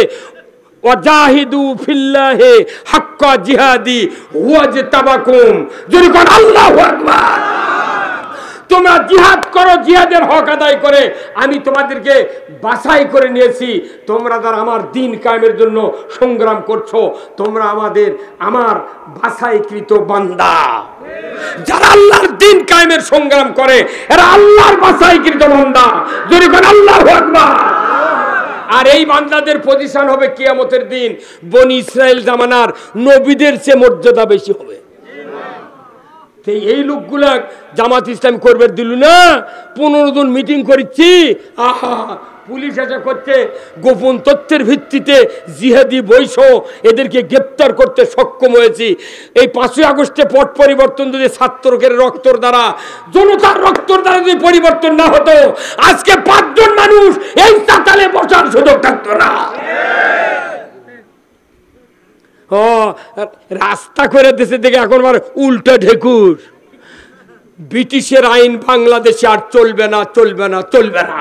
ওয়াজাহিদু ফিল্লাহি হাক্কা জিহাদি ওয়াজতাবাকুম। যদি কোন আল্লাহু আকবার, তোমরা জিহাদ করো, জিহাদের হক আদায় করে আমি তোমাদেরকে বাছাই করে নিয়েছি। তোমরা যারা আমার দ্বীন কায়েমের জন্য সংগ্রাম করছো, তোমরা আমার বাছাইকৃত বান্দা। যারা আল্লাহর দ্বীন কায়েমের সংগ্রাম করে এরা আল্লাহর বাছাইকৃত বান্দা। যদি কোন আল্লাহু আকবার। আর এই বান্দাদের পজিশন হবে কিয়ামতের দিন বনি ইসরাইল জামানার নবীদের চেয়ে মর্যাদা বেশি হবে। এই লোকগুলা জামাত ইসলাম করবে দিল না, 15 জন মিটিং করেছি, আহা পুলিশ এসে করছে, গোপন তথ্যের ভিত্তিতে জিহাদি বৈশ এদেরকে গ্রেপ্তার করতে সক্ষম হয়েছি। এই 5ই আগস্টে পট পরিবর্তন যদি ছাত্রদের রক্তর দ্বারা, জনতার রক্তর দ্বারা যদি পরিবর্তন না হতো, আজকে 5 জন মানুষ এই চাতালে বসার সুযোগ থাকতো না। রাস্তা করে দেশে থেকে এখন উল্টা ঢেকুর। ব্রিটিশের আইন বাংলাদেশে আর চলবে না, চলবে না, চলবে না।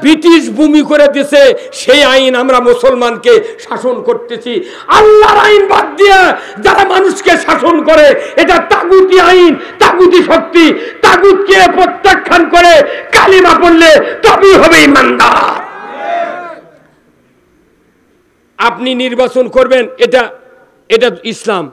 ব্রিটিশ ভূমি করে দিয়েছে, সেই আইন আমরা মুসলমানকে শাসন করতেছি। আল্লাহর আইন বাদ দিয়ে যারা মানুষকে শাসন করে এটা তাগুতি আইন, তাগুতি শক্তি। তাগুতকে প্রত্যাখ্যান করে কালিমা পড়লে তবেই হবে ইমানদার। আপনি নির্বাচন করবেন, এটা ইসলাম।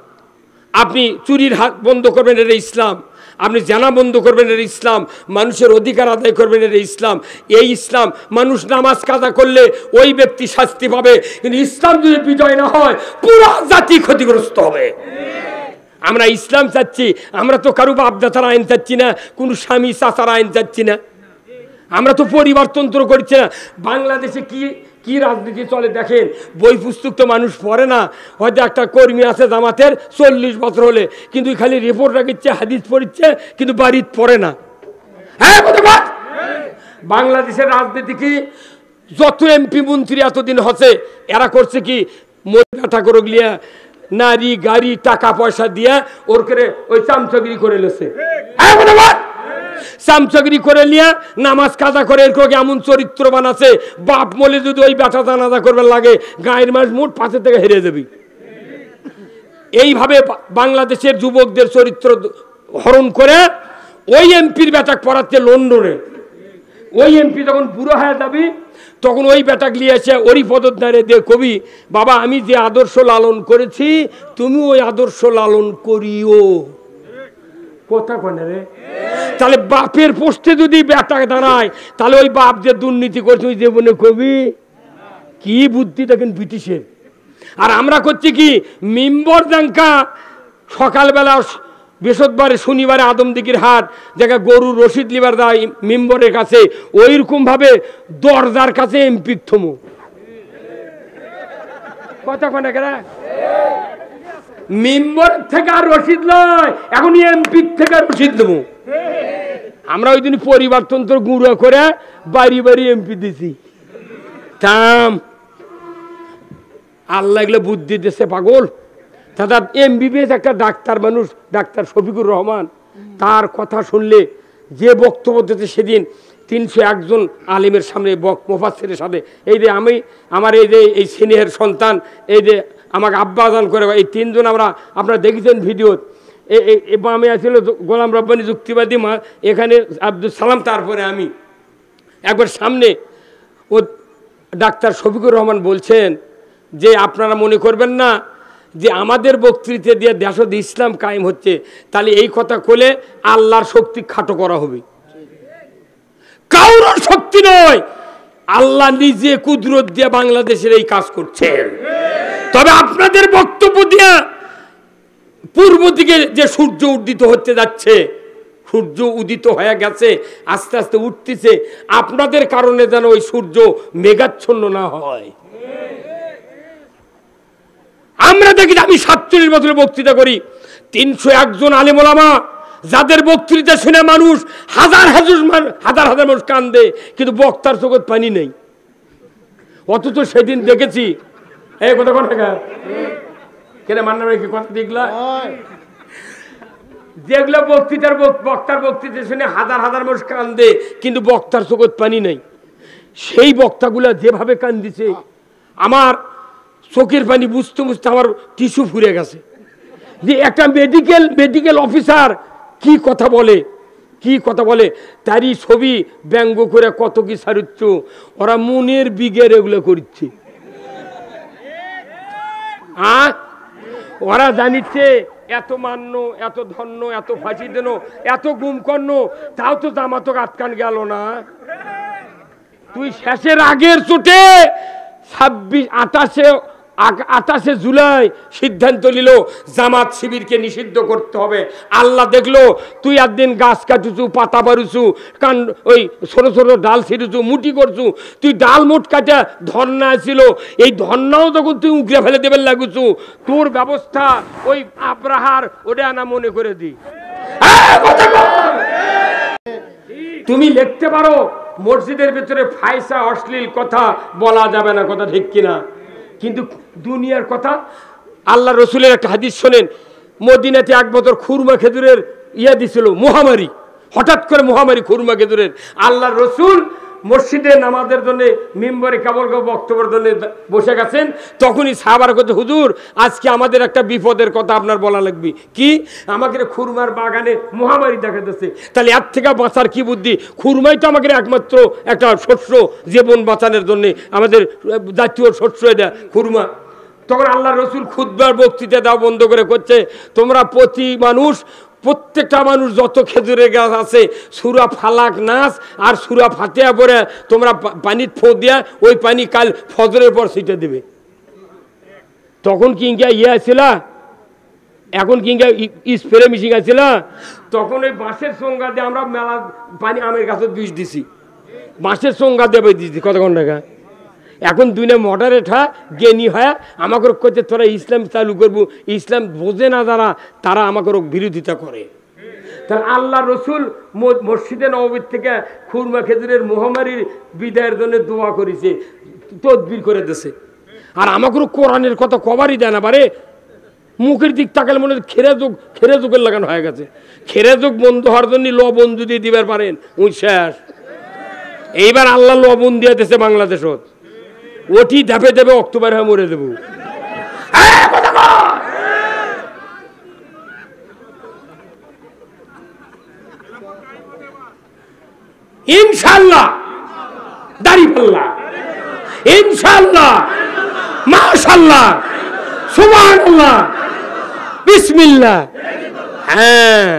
আপনি চুরির হাত বন্ধ করবেন, এটা ইসলাম। আপনি জানা বন্ধ করবেন, এটা ইসলাম। মানুষের অধিকার আদায় করবেন, এটা ইসলাম। এই ইসলাম। মানুষ নামাজ কাজা করলে ওই ব্যক্তি শাস্তি পাবে, কিন্তু ইসলাম যদি বিজয় না হয় পুরো জাতি ক্ষতিগ্রস্ত হবে। আমরা ইসলাম চাচ্ছি, আমরা তো কারো বাপদাতার আইন চাচ্ছি না, কোনো স্বামী চাচার আইন চাচ্ছি না, আমরা তো পরিবারতন্ত্র করছি না। বাংলাদেশে কি রাজনীতি চলে দেখেন, বই পুস্তক তো মানুষ পড়ে না। হয়তো একটা কর্মী আছে জামাতের 40 বছর হলে, কিন্তু খালি রিপোর্ট রাখিচ্ছে, হাদিস পড়িচ্ছে, কিন্তু বাড়িতে পড়ে না। হ্যাঁ, বাংলাদেশের রাজনীতি কি, যত এমপি মন্ত্রী এতদিন হচ্ছে এরা করছে কি, মহিলা ঠাকুরগলিয়া নারী গাড়ি টাকা পয়সা দিয়া ওর করে ওই চামচাগিরি করে লেছে। হ্যাঁ, চামচাগিরি করে নিয়ে নামাজ কাজা করে এমন চরিত্র বানাচ্ছে, বাপ মলে যদি ওই বেটা জানাজা করবে লাগে গায়ের মাস মোট 5 থেকে হেরে যাবি। এইভাবে বাংলাদেশের যুবকদের চরিত্র হরণ করে ওই এমপির বেটা পড়াচ্ছে লন্ডনে। ওই এমপি যখন বুড়ো হয়ে যাবি তখন ওই বেটা গিয়ে এসে ওরই পদধারে দিয়ে কবি, বাবা আমি যে আদর্শ লালন করেছি তুমি ওই আদর্শ লালন করিও। কথা কনে রে। তাহলে বাপের পোস্টে যদি বেটা দাঁড়ায়, তাহলে ওই বাপ যে দুর্নীতি করছে ওই জীবনে কবি কি বুদ্ধি দেখেন ব্রিটিশের। আর আমরা করছি কি, মিম্বর জাঙ্কা সকালবেলা বৃহস্পতিবারে শনিবারে আদমদিঘির হাট জায়গা গরুর রশিদ লিবার দেয় মিম্বরের কাছে, ওই রকম ভাবে দরজার কাছে এমপি থমো। কথা কনে কেন, মেম্বার থেকে আর রশিদ নয়, এখন এমপি থেকে রশিদ দেবো। আমরা ওই দিন পরিবারতন্ত্র গুঁড়ো করে বাড়ি বাড়ি এমপি দিছি। থাম, আল্লাহ এগুলো বুদ্ধি দিচ্ছে পাগল। দাদা এমবিবিএস একটা ডাক্তার মানুষ, ডাক্তার শফিকুর রহমান, তার কথা শুনলে যে বক্তব্য দিতে সেদিন 301 জন আলিমের সামনে মুফাসসিরের সাথে, এই যে আমি আমার এই যে এই স্নেহের সন্তান, এই যে আমাকে আব্বাজান করে, এই 3 জন আপনারা দেখেছেন ভিডিও। আমি আসলে গোলাম রব্বানী যুক্তিবাদী এখানে আব্দুল সালাম, তারপরে আমি একবার সামনে ও ডাক্তার শফিকুর রহমান বলছেন যে আপনারা মনে করবেন না যে আমাদের বক্তৃতা দিয়ে দেশে ইসলাম কায়েম হচ্ছে, তাহলে এই কথা বলে আল্লাহর শক্তি খাটো করা হবে। কারোর শক্তি নয়, আল্লাহ নিজে কুদরত দিয়ে বাংলাদেশের এই কাজ করছেন। তবে আপনাদের বক্তব্য দিয়ে পূর্ব দিকে যে সূর্য উদিত হতে যাচ্ছে, সূর্য উদিত হয়ে গেছে, আস্তে আস্তে উঠতেছে, আপনাদের কারণে যেন ওই সূর্য মেঘাচ্ছন্ন না হয়। আমরা দেখি, আমি 47 বছরের বক্তৃতা করি, 301 জন আলেম ওলামা যাদের বক্তৃতা শুনে মানুষ হাজার হাজার মানুষ কান্দে, কিন্তু বক্তার চোখে পানি নেই। অথচ সেদিন দেখেছি, এই কথা কোন কেন মান্না কি কথা দেখলা, যেগুলো বক্তার বক্তৃতা শুনে হাজার হাজার মানুষ কান্দে, কিন্তু বক্তার চোখত পানি নাই। সেই বক্তাগুলা যেভাবে কান্দিছে, আমার চোখের পানি বুঝতে বুঝতে আমার টিস্যু ফুরে গেছে। যে একটা মেডিকেল অফিসার কি কথা বলে, তারই ছবি ব্যঙ্গ করে কত কি সারুচ্ছ, ওরা মনের বিগের এগুলো করছে। ওরা জানিচ্ছে এত মান্য, এত ধন্য, এত ফাঁসি দেন, এত গুম কর্ণ, তাও তো জামাতক আটকান গেল না। তুই শেষের আগের চোটে 28 জুলাই সিদ্ধান্ত নিল জামাত শিবিরকে নিষিদ্ধ করতে হবে। আল্লাহ দেখলো তুই একদিন গাছ কাটুছু, পাতা বাড়ুছু, ওই ছোট ছোট ডাল ছিঁড়ুছু, মুটি করছু, তুই ডাল মুট কাটা ধর্না ছিল, এই ধর্নাও যখন তুই উগড়ে ফেলে দেবেন লাগুছু, তোর ব্যবস্থা ওই আব্রাহার ওটা না মনে করে দি। তুমি লিখতে পারো মসজিদের ভিতরে ফায়সা অশ্লীল কথা বলা যাবে না, কথা ঠিক কিনা? কিন্তু দুনিয়ার কথা, আল্লাহ রসুলের একটা হাদিস শোনেন, মদিনাতে 1 বছর খুরমা খেজুরের দিছিল, মহামারী, হঠাৎ করে মহামারী খুরমা খেজুরের। আল্লাহ রসুল মসজিদে নামাজের জন্য মিম্বরে কেবল বক্তব্যের জন্য বসে গেছেন। তখনই সাহাবারা কইছে, হুজুর আজকে আমাদের একটা বিপদের কথা আপনার বলা লাগবে। কি? আমাকে খুরমার বাগানে মহামারী দেখা যাচ্ছে, তাহলে এর থেকে বাঁচার কি বুদ্ধি? খুরমাই তো আমাকে একমাত্র একটা শস্য, জীবন বাঁচানোর জন্য আমাদের জাতীয় শস্য এটা খুরমা। তখন আল্লাহ রসুল খুতবার বক্তৃতা দেওয়া বন্ধ করে করছে, তোমরা প্রত্যেকটা মানুষ যত খেজুরের গাছ আছে সূরা ফালাক নাস আর সূরা ফাতিহা পড়ে তোমরা পানির ফো দিয়া ওই পানি কাল ফজরের পর ছিটে দেবে। তখন কিংবা আসছিল, এখন কিংবা স্প্রে মেশিন আসছিল, তখন ওই বাঁশের সংজ্ঞা দিয়ে আমরা মেলা পানি আমের গাছের বিষ দিছি, বাঁশের সংজ্ঞা দেবে দিছি কতক্ষণ টাকা। এখন দুনিয়া মডারেট হয়, জ্ঞানী হয়, আমাকে করছে তোরা ইসলাম চালু করবো, ইসলাম বোঝে না যারা, তারা আমাকে বিরোধিতা করে। তাহলে আল্লাহ রসুল মসজিদে নববীর থেকে খুরমা খেজুরের মহামারীর বিদায়ের জন্য দোয়া করেছে, তদবির করে দিয়েছে। আর আমাকে কোরআনের কথা কবারই দেয় না পারে, মুখের দিক তাকালে মনে হয় খেরে যুগের লাগানো হয়ে গেছে। খেরে যুগ বন্ধ হওয়ার জন্য লবণ যদি দিবার পারেন উই শেষ। এইবার আল্লাহ লবণ দিয়ে দিয়েছে বাংলাদেশত, ওটি ধাপে ধাপে অক্টোবর হয়ে মরে দেব। ইনশাআল্লাহ দাঁড়িপাল্লা, ইনশাআল্লাহ, মাশাআল্লাহ, সুবহানাল্লাহ, বিসমিল্লাহ। হ্যাঁ,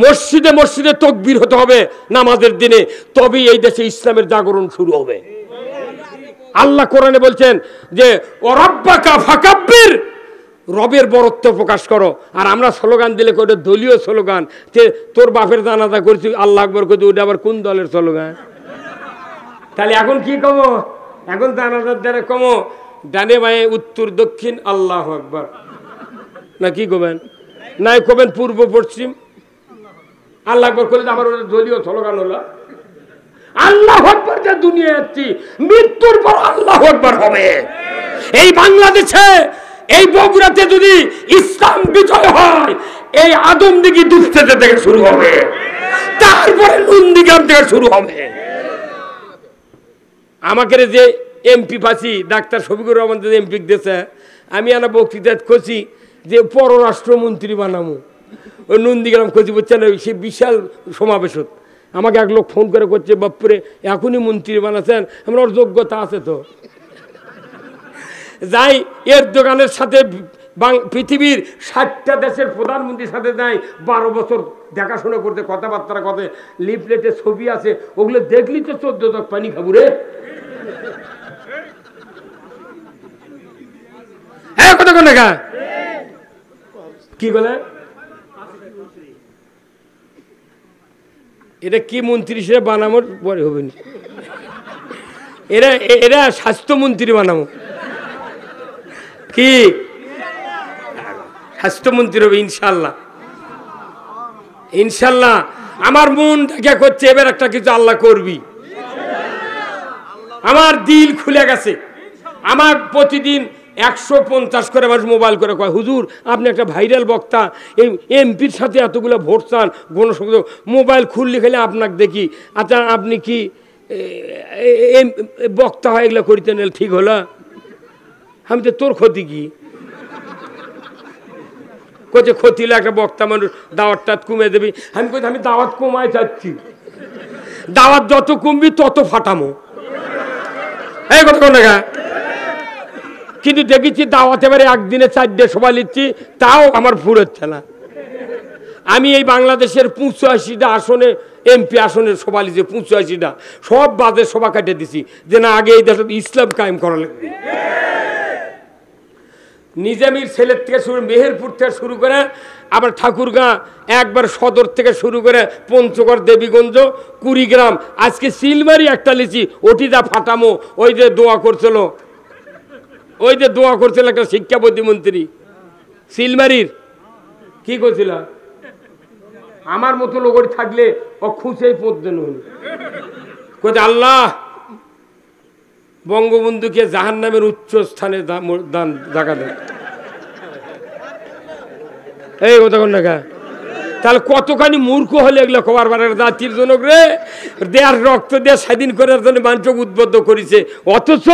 মসজিদে মসজিদে তাকবীর হতে হবে নামাজের দিনে, তবেই এই দেশে ইসলামের জাগরণ শুরু হবে। আল্লাহ কোরআনে বলছেন যে ওরাব্বাকা ফাকাব্বির, রবের বরত্ব প্রকাশ করো। আর আমরা স্লোগান দিলে করে দলীয় স্লোগান, যে তোর বাপের জানাজা করছি আল্লাহ আকবর করছি, ওটা আবার কোন দলের স্লোগান? তাহলে এখন কি কমো? এখন জানাজার দ্বারা কমো ডানে বাঁয়ে উত্তর দক্ষিণ আল্লাহ আকবর, না কি কবেন? নাই কবেন পূর্ব পশ্চিম আল্লাহ আকবর করলে আবার ওটা দলীয় স্লোগান হলো। আল্লাহ আকবার যে দুনিয়া যাচ্ছি, মৃত্যুর পর আল্লাহ আকবার হবে। এই বাংলাদেশে, এই বগুড়াতে যদি ইসলাম বিজয় হয়, এই আদমদিঘি দুঃস্থেতে থেকে শুরু হবে, তারপরে নন্দীগ্রাম থেকে শুরু হবে। আমাকে যে এমপি পাচ্ছি ডাক্তার শফিকুর রহমান যে এমপি দিয়েছে, আমি আনা বক্তৃতা করছি যে পররাষ্ট্রমন্ত্রী বানাবো, ওই নন্দীগ্রাম করছি, বুঝছেন, সে বিশাল সমাবেশ। আমাকে এক লোক ফোন করে করছে, বাপরে এখনই মন্ত্রী বানাচ্ছেন, আমার ওর যোগ্যতা আছে তো। যাই এর দোকানের সাথে পৃথিবীর 60টা দেশের প্রধানমন্ত্রীর সাথে যাই, 12 বছর দেখাশোনা করতে, কথাবার্তা করতে, লিফলেটে ছবি আছে, ওগুলো দেখলি তো 14 জগ পানি খাবো রে। হ্যাঁ, কতক্ষণ দেখা কি বলে, এটা কি মন্ত্রী সে বানানোর পরে হবে না, এরা স্বাস্থ্যমন্ত্রী বানাবো, কি স্বাস্থ্যমন্ত্রী হবে ইনশাল্লাহ। ইনশাল্লাহ আমার মন দেখা করছে এবার একটা কিছু আল্লাহ করবি, আমার দিল খুলে গেছে। আমার প্রতিদিন 150 করে মানুষ মোবাইল করে কয়, হুজুর আপনি একটা ভাইরাল বক্তা, এই এমপির সাথে এতগুলো ভোট চান, গণসংযোগ, মোবাইল খুললে খেলে আপনাকে দেখি, আচ্ছা আপনি কি বক্তা হয় এগুলো করিতে নিলে ঠিক হলো? আমি তো তোর ক্ষতি কি কোচে, ক্ষতি হলে একটা বক্তা মানুষ দাওয়াতটা কমে দেবি। আমি কোথায় আমি দাওয়াত কমায় যাচ্ছি, দাওয়াত যত কমবি তত ফাটামো, এই কথা কোন টাকা। কিন্তু দেখেছি দাওয়াত এবারে একদিনে 4টে সভা নিচ্ছি, তাও আমার ফুরোচ্ছে না। আমি এই বাংলাদেশের 85টা আসনে এমপি আসনের সভা লিখছি, 85টা সব বাদে সভা কাটে দিছি, যে না আগে এই দেশে ইসলাম কায়েম করা লাগবে। নিজামীর ছেলের থেকে শুরু, মেহেরপুর থেকে শুরু করে আবার ঠাকুরগাঁ, একবার সদর থেকে শুরু করে পঞ্চগড়, দেবীগঞ্জ, কুড়িগ্রাম, আজকে সিলমারি একটা লিচি, ওটি যা ফাটামো। ওই যে দোয়া করছিল, ওই যে দোয়া করছিল একটা শিক্ষা প্রতিমন্ত্রী সিলমারির, কি করছিল, আমার মতো লোক থাকলে ও খুঁজেই পড়তে নই, কোথায় আল্লাহ বঙ্গবন্ধুকে জাহান্নামের উচ্চ স্থানে দান জায়গা দেন। এই কথা কোন না, তাহলে কতখানি মূর্খ হলে এগুলো কবার বার জাতির জনক রে, দেয়ার রক্ত দেয়া স্বাধীন করার জন্য মানুষকে উদ্বুদ্ধ করেছে, অথচ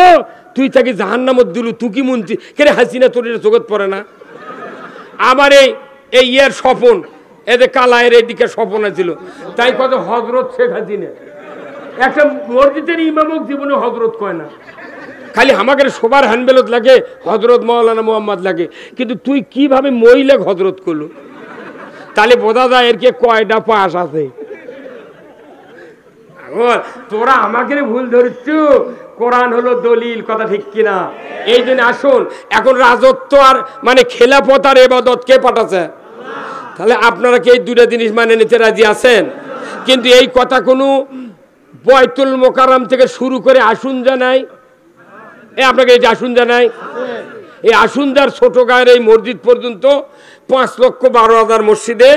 তুই তাকে জাহান্নামত দিলু, তুই কি মন্ত্রী কে হাসিনা, তোর জগৎ পড়ে না? আমার এই ইয়ের স্বপন, এদের কালায়ের এদিকে স্বপন ছিল, তাই কত হজরত শেখ হাসিনা, একটা মসজিদের ইমামক জীবনে হজরত কয় না, খালি আমাকে সবার হ্যান্ডবেলত লাগে, হজরত মৌলানা মোহাম্মদ লাগে, কিন্তু তুই কিভাবে মহিলা হজরত করলো? তাহলে বোঝা যায় এর কে কয়টা পাশ আছে। তোরা আমাকে ভুল ধরছ, কোরআন হলো দলিল, কথা ঠিক কিনা? এই জন্য আসুন, এখন রাজত্ব আর মানে খেলাফত আর ইবাদত কে পাঠাচ্ছে? তাহলে আপনারা কি এই দুটো জিনিস মানে নিতে রাজি আছেন? কিন্তু এই কথা কোনো বয়তুল মোকাররম থেকে শুরু করে আসুন জানাই, আপনাকে এই যে আসুন জানাই, এই আসুনদার ছোট গায়ের এই মসজিদ পর্যন্ত 5,12,000 মসজিদে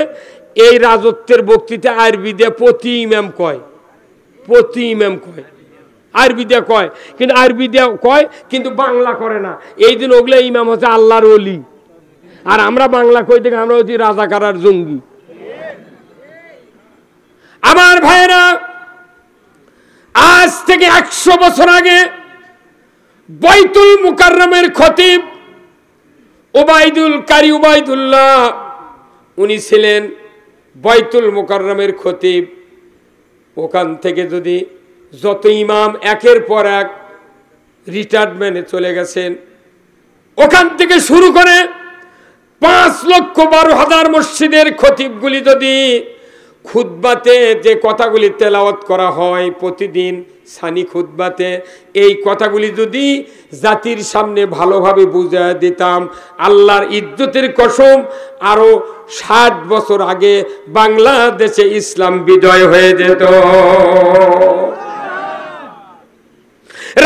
এই রাজত্বের বক্তৃতা আরবি দিয়ে প্রতি ইমাম কয়, প্রতি ইমাম কয়, আরবি দিয়ে কয়, কিন্তু আরবি দিয়ে কয় কিন্তু বাংলা করে না। এই দিন ওগুলো ইমাম হচ্ছে আল্লাহর ওলি, আর আমরা বাংলা কই থেকে আমরা হচ্ছি রাজাকার আর জঙ্গি। আমার ভাইরা, আজ থেকে 100 বছর আগে বাইতুল মুকাররমের খতিব ওবাইদুল কারি ওবাইদুল্লাহ, উনি ছিলেন বাইতুল মুকাররমের খতিব। ওখান থেকে যদি যত ইমাম একের পর এক রিটায়ারমেন্টে চলে গেছেন, ওখান থেকে শুরু করে 5,12,000 মসজিদের খতিবগুলি যদি খুতবাতে যে কথাগুলি তেলাওয়াত করা হয় প্রতিদিন সানি খুতবাতে, এই কথাগুলি যদি জাতির সামনে ভালোভাবে বুঝিয়ে দিতাম, আল্লাহর ইজ্জতের কসম আরো 60 বছর আগে বাংলাদেশে ইসলাম বিজয় হয়ে যেত।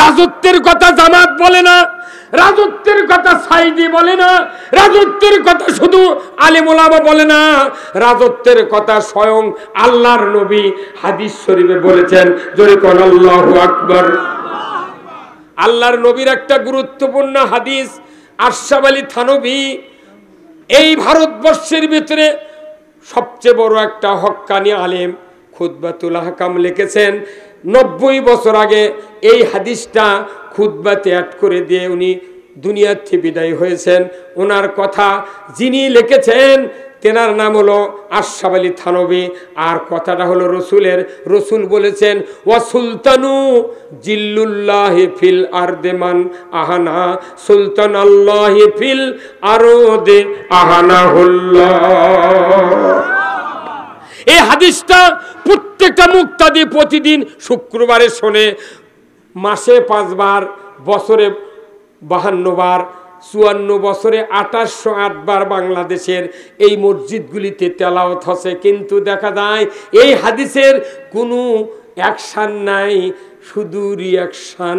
রাজত্বের কথা জামাত বলে না, রাজত্বের কথা সাইদি বলে না, রাজত্বের কথা শুধু আলেম ওলামা বলে না, রাজত্বের কথা স্বয়ং আল্লাহর নবী হাদিস শরীফে বলেছেন, জোরে কোন আল্লাহু আকবার। আল্লাহর নবীর একটা গুরুত্বপূর্ণ হাদিস, আশরাফ আলী থানভী এই ভারতবর্ষের ভিতরে সবচেয়ে বড় একটা হক্কানি আলেম, খুতবাতুল আহকাম লিখেছেন। 90 বছর আগে এই হাদিসটা খুতবাতে অ্যাড করে দিয়ে উনি দুনিয়ার থেকে বিদায় হয়েছেন। ওনার কথা যিনি লিখেছেন তেনার নাম হলো আশরাফ আলী থানভী, আর কথাটা হলো রসুলের। রসুল বলেছেন, ওয়া সুলতানু জিল্লুল্লাহি ফিল আরদে মান আহানা সুলতান আল্লাহি ফিল আরদে আহানাহুল্লাহ। এই হাদিসটা প্রত্যেকটা মুক্তাদি প্রতিদিন শুক্রবারে শোনে, মাসে 5 বার, বছরে 52 বার, 54 বছরে 2808 বার বাংলাদেশের এই মসজিদগুলিতে তেলাওয়াত হচ্ছে। কিন্তু দেখা যায় এই হাদিসের কোনো অ্যাকশন নাই, শুধু রিয়াকশন।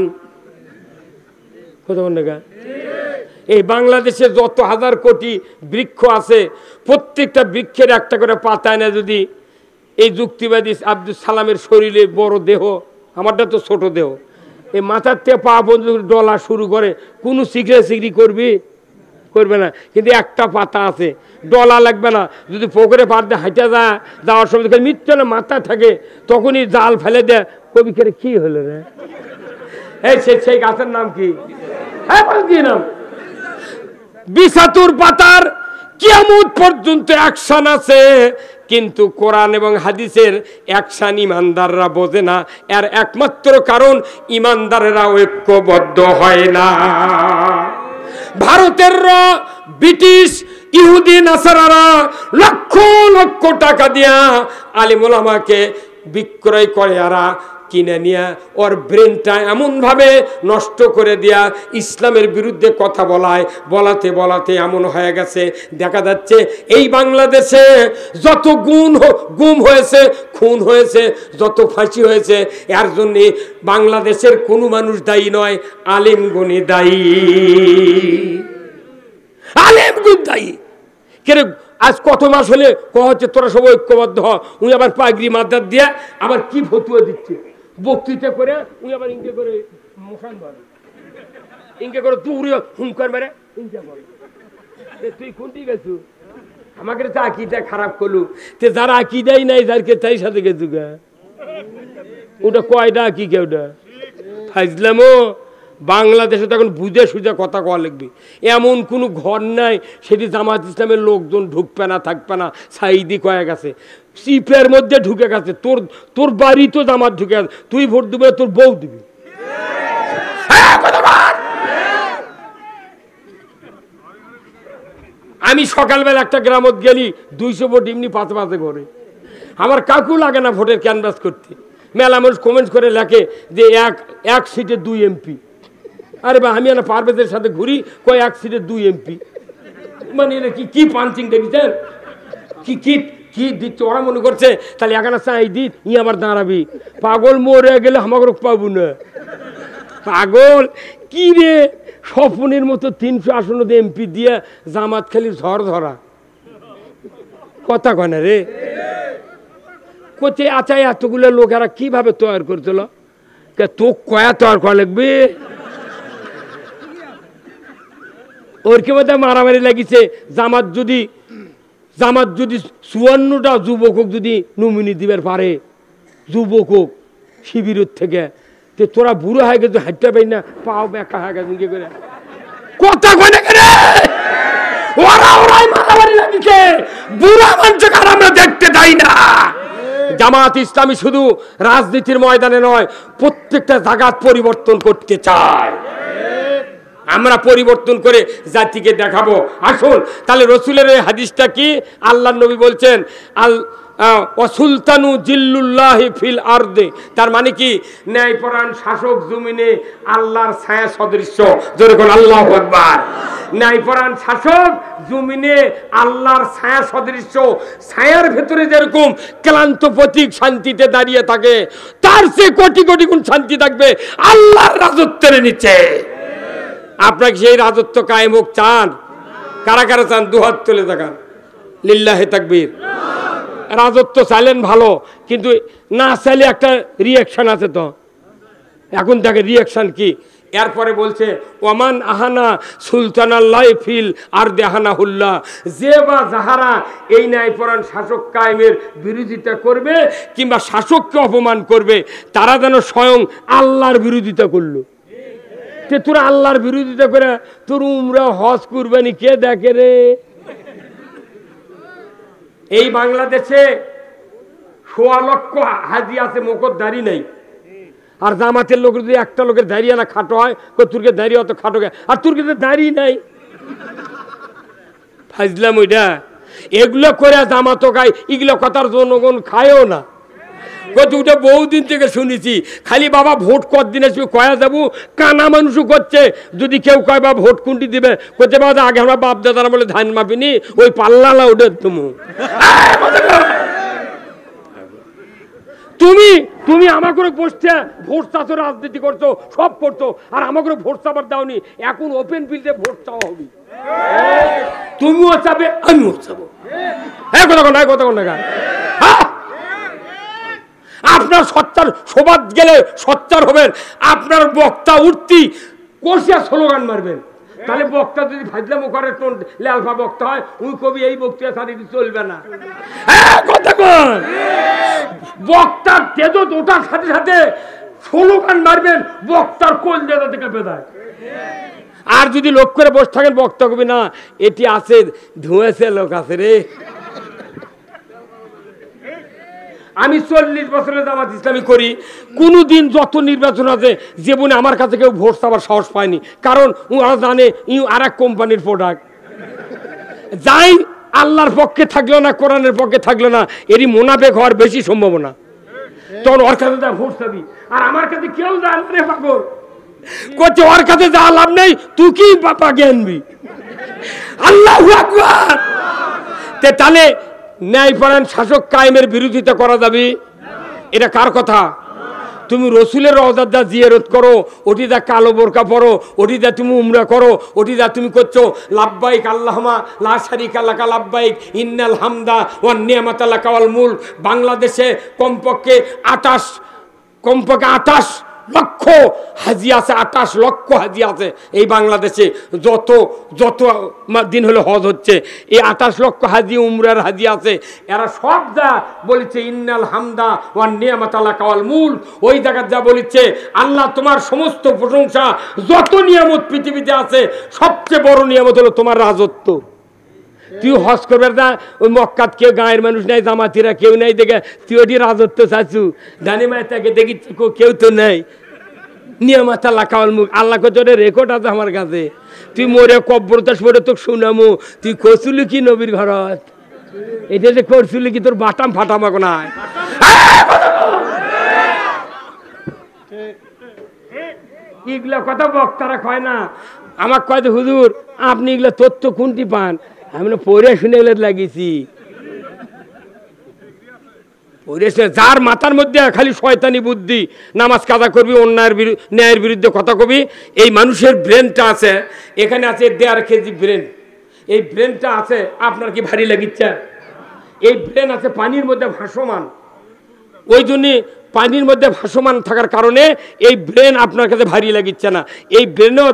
এই বাংলাদেশে যত হাজার কোটি বৃক্ষ আছে, প্রত্যেকটা বৃক্ষের একটা করে পাতায় না যদি এই যুক্তিবাদী আব্দুল সালামের শরীরে বড় দেহ, আমারটা তো ছোট দেহ, এই মাথার থেকে পা পর্যন্ত ডলা শুরু করে, কোনো সিগড়ি করবে না। কিন্তু একটা পাতা আছে, ডলা লাগবে না। যদি পুকুরে পার দিয়ে হাইটা যাওয়ার সময় মিথ্যে না মাথা থাকে, তখনই জাল ফেলে দেয়। কবি করে কি হলো রে, এই সেই গাছের নাম কি? হ্যাঁ কি নাম? বিছাতুর পাতার কিয়ামত পর্যন্ত অ্যাকশন আছে, কিন্তু কোরআন এবং হাদিসের অ্যাকশন ইমানদাররা বোঝে না। এর একমাত্র কারণ ইমানদারেরা ঐক্যবদ্ধ হয় না। ভারতের ব্রিটিশ ইহুদি নাসারারা লক্ষ লক্ষ টাকা দিয়া আলিম ওলামাকে বিক্রয় করে, এরা কিনে নিয়ে ওর ব্রেনটা এমনভাবে নষ্ট করে দেয়া, ইসলামের বিরুদ্ধে কথা বলাতে এমন হয়ে গেছে। দেখা যাচ্ছে এই বাংলাদেশে যত গুম হয়েছে, খুন হয়েছে, যত ফাঁসি হয়েছে, এর জন্যে বাংলাদেশের কোনো মানুষ দায়ী নয়, আলেমগণই দায়ী। আলেমগুণ দায়ী। কেন আজ কত মাস হলে হচ্ছে তোরা সব ঐক্যবদ্ধ হ, উনি আবার পাগড়ি মাথার দিয়ে আবার কি ফতুয়া দিচ্ছে, বক্তৃতা করে উনি আবার ইনকে করে মশান মারে, ইনকে করে তুই হুমকার মারে, ইনকে করে তুই কোনটি গেছু আমাকে তো আকিটা খারাপ করলু। তে যারা আকিদাই নাই, যারকে তাই সাথে গেছু গা, ওটা কয়টা আকি কেউটা ফাইজলামো। বাংলাদেশে তো এখন বুঝে সুঝে কথা কওয়া লাগবে। এমন কোনো ঘর নাই সেটি জামাত ইসলামের লোকজন ঢুকবে না, থাকবে না। সাইদি কয়ে গেছে, চিপের মধ্যে ঢুকে গেছে। তোর বাড়ি তো জামাত ঢুকে গেছে, তুই ভোট দিবে, তোর বউ দিবি। আমি সকালবেলা একটা গ্রামত গেলি, 200 ভোট এমনি পাতে ঘরে। আমার কাকু লাগে না ভোটের ক্যানভাস করতে। মেলা মানুষ কমেন্ট করে লেখে যে এক সিটে 2 এমপি। আরে বা আমি না পারভেজের সাথে ঘুরি, কয় 1 সিটে 2 এমপি। মানে এটা কি পাঞ্চিং দেখেছেন, কি দিচ্ছে। ওরা মনে করছে তাহলে এখানে চাই দি ই আবার দাঁড়াবি। পাগল মরে গেলে আমাকে পাবো না। পাগল কি রে, স্বপ্নের মতো 300 আসন এমপি দিয়ে জামাত খালি ঝড় ধরা কথা কয় না রে। কোথায় আচ্ছা এতগুলো লোকেরা কিভাবে তৈরি করছিল, তো কয়া তৈরি করা লাগবে। ওর কি মধ্যে মারামারি লাগিছে। জামাত যদি 54টা যুবক যদি নমিনি দিবার পারে, যুবক শিবিরের থেকে, তে তোরা বুড়ো হয়ে গেছে, হাঁটতে পারি না, পাও বেকা হয়ে গেছে কি করে কথা কয় না কেন। ওরাই মারামারি লাগিছে, বুড়া মানুষকে আর আমরা দেখতে চাই না। জামাত ইসলামী শুধু রাজনীতির ময়দানে নয়, প্রত্যেকটা জায়গায় পরিবর্তন করতে চায়। আমরা পরিবর্তন করে জাতিকে দেখাবো। আসুন তাহলে রসুলের এই হাদিসটা কি, আল্লাহর নবী বলছেন সুলতানু জিল্লুল্লাহি ফিল আরদে, তার মানে কি ন্যায়পরায়ণ শাসক জমিনে আল্লাহর ছায়া সদৃশ্য। জোরে বল আল্লাহু আকবার। ন্যায়পরায়ণ শাসক জমিনে আল্লাহর ছায়া সদৃশ্য। ছায়ার ভেতরে যেরকম ক্লান্ত প্রতীক শান্তিতে দাঁড়িয়ে থাকে, তার চেয়ে কোটি কোটি গুণ শান্তি থাকবে আল্লাহর রাজত্বের নিচে। আপনাকে সেই রাজত্ব কায়েম হোক চান? কারা কারা চান? দুহাত তুলে দেখান। লিল্লাহে তাকবীর। রাজত্ব চাইলেন ভালো, কিন্তু না চাইলে একটা রিয়াকশন আছে। তো এখন দেখে রিয়াকশন কি। এরপরে বলছে ওমান আহানা সুলতানাল্লাহ ফিল আর দেহানা হুল্লাহ, যে বা যাহারা এই ন্যায়পরায়ণ শাসক কায়েমের বিরোধিতা করবে কিংবা শাসককে অপমান করবে, তারা যেন স্বয়ং আল্লাহর বিরোধিতা করলো। তোরা আল্লাহর বিরোধিতা করে তোর উমরা হজ কুরবানি কে দেখে রে? এই বাংলাদেশে 1.25 লক্ষ হাজি আছে, মুখর দাড়ি নাই। আর জামাতের লোক যদি একটা লোকের দাঁড়িয়ে না খাটো হয়, তোরকে দাঁড়িয়ে অত খাটো, আর তোরকে তো দাঁড়িয়ে নাই। ফাজলাম ওইটা। এগুলো করে জামাতও খায়, এগুলো কথার জনগণ খায়ও না। ওটা বহুদিন থেকে শুনেছি, খালি বাবা ভোট কতদিন আসবে কয়া যাবো, কানা মানুষও করছে। যদি কেউ কয় বাবা ভোট কোনটি দিবে, করতে বাবা আগে আমরা বাপ দাদারা বলে ধান মাপিনি, ওই পাল্লা ওটা তুমি আমার করে বসছে ভোট চাষো, রাজনীতি করছো, সব করছো, আর আমার করে ভোট চাবার দাওনি। এখন ওপেন ফিল্ডে ভোট চাওয়া হবে, তুমিও চাবে আমিও চাবো। হ্যাঁ কথা কোন কথা কোন আপনার সচ্চার সবাদ গেলে সচ্চার হবেন, আপনার বক্তা উঠতি কষিয়া স্লোগান মারবেন। তাহলে বক্তা যদি ফাজলামো করে লেলফা বক্তা হয়, ওই কবি এই বক্তৃতা ছাড়ি চলবে না। কথা কন, বক্তার তেজত ওঠার সাথে সাথে স্লোগান মারবেন, বক্তার কোল দেদা থেকে বেদায়। আর যদি লোক করে বসে থাকেন, বক্তা কবি না এটি আছে ধুয়েছে লোক আছে রে। আমি 40 বছরের জামাত ইসলামী করি, কোনোদিন যত নির্বাচন আছে জীবনে আমার কাছে কেউ ভোট চাওয়ার সাহস পায়নি, কারণ ওরা জানে আর এক কোম্পানির প্রোডাক্ট। যাই আল্লাহর পক্ষে থাকলো না, কোরআনের পক্ষে থাকলো না, এরই মোনাফেক হওয়ার বেশি সম্ভাবনা। তখন ওর কাছে যা ভোট চাবি, আর আমার কাছে কেউ জানে রে পাগল করছে, ওর কাছে যা লাভ নেই, তুই কি বাপা জ্ঞানবি। আল্লাহু আকবার। তাহলে ন্যায়পরায়ণ শাসক কায়েমের বিরোধিতা করা যাবে? এটা কার কথা? তুমি রসুলের রওজা যা জিয়ারত করো, ওটি যা কালো বোরকা পরো, ওটি যা তুমি উমরা করো, ওটি যা তুমি করছো লাব্বাইক আল্লাহুম্মা লা শারিকা লাকা লাব্বাইক ইন্নাল হামদা ওয়ান নি'মাতা লাকা ওয়াল মুলক। বাংলাদেশে কমপক্ষে 28 লক্ষ হাজি আছে, 28 লক্ষ হাজি আছে এই বাংলাদেশে। যত দিন হলো হজ হচ্ছে, এই 28 লক্ষ হাজি উমরার হাজি আছে, এরা সব যা বলেছে ইন্নাল হামদা ওয়ান নি'মাতা লাকা ওয়াল মুলক, ওই জায়গা যা বলেছে আল্লাহ তোমার সমস্ত প্রশংসা, যত নিয়ামত পৃথিবীতে আছে সবচেয়ে বড় নিয়ামত হলো তোমার রাজত্ব। তুই হজ করবে না, ওই মক্কাত কেউ গাঁয়ের মানুষ নাই, জামাতিরা কেউ নাই, দেখে তুই ওটি রাজত্ব চাচ্ছু, জানি মা তাকে দেখি কেউ তো নেই। নিয়ামাতা লাকাওয়াল মুলক, আল্লাহ কোজোরে রেকর্ড আছে আমার কাছে। তুই মরে কব্বরতাস পরে তোকে শুনামু, তুই করছিলি কি নবীর ঘরত? এটা যে করছিলি কি তোর বাটাম ফাটাম এখন নাই। এগুলা কথা বক্তারা কয় না, আমার কয় হুজুর আপনি এগুলা তথ্য কোনটি পান? আমি পড়ে শুনে এগুলো লাগিয়েছি। যার মাথার মধ্যে খালি শয়তানি বুদ্ধি, নামাজ কাজা করবি, অন্যায়ের ন্যায়ের বিরুদ্ধে কথা কবি, এই মানুষের ব্রেনটা আছে, এখানে আছে 1.5 কেজি ব্রেন। এই ব্রেনটা আছে, আপনার কি ভারী লাগিচ্ছে? এই ব্রেন আছে পানির মধ্যে ভাসমান, ওই জন্যে পানির মধ্যে ভাসমান থাকার কারণে এই ব্রেন আপনার কাছে ভারী লাগিচ্ছে না। এই ব্রেনও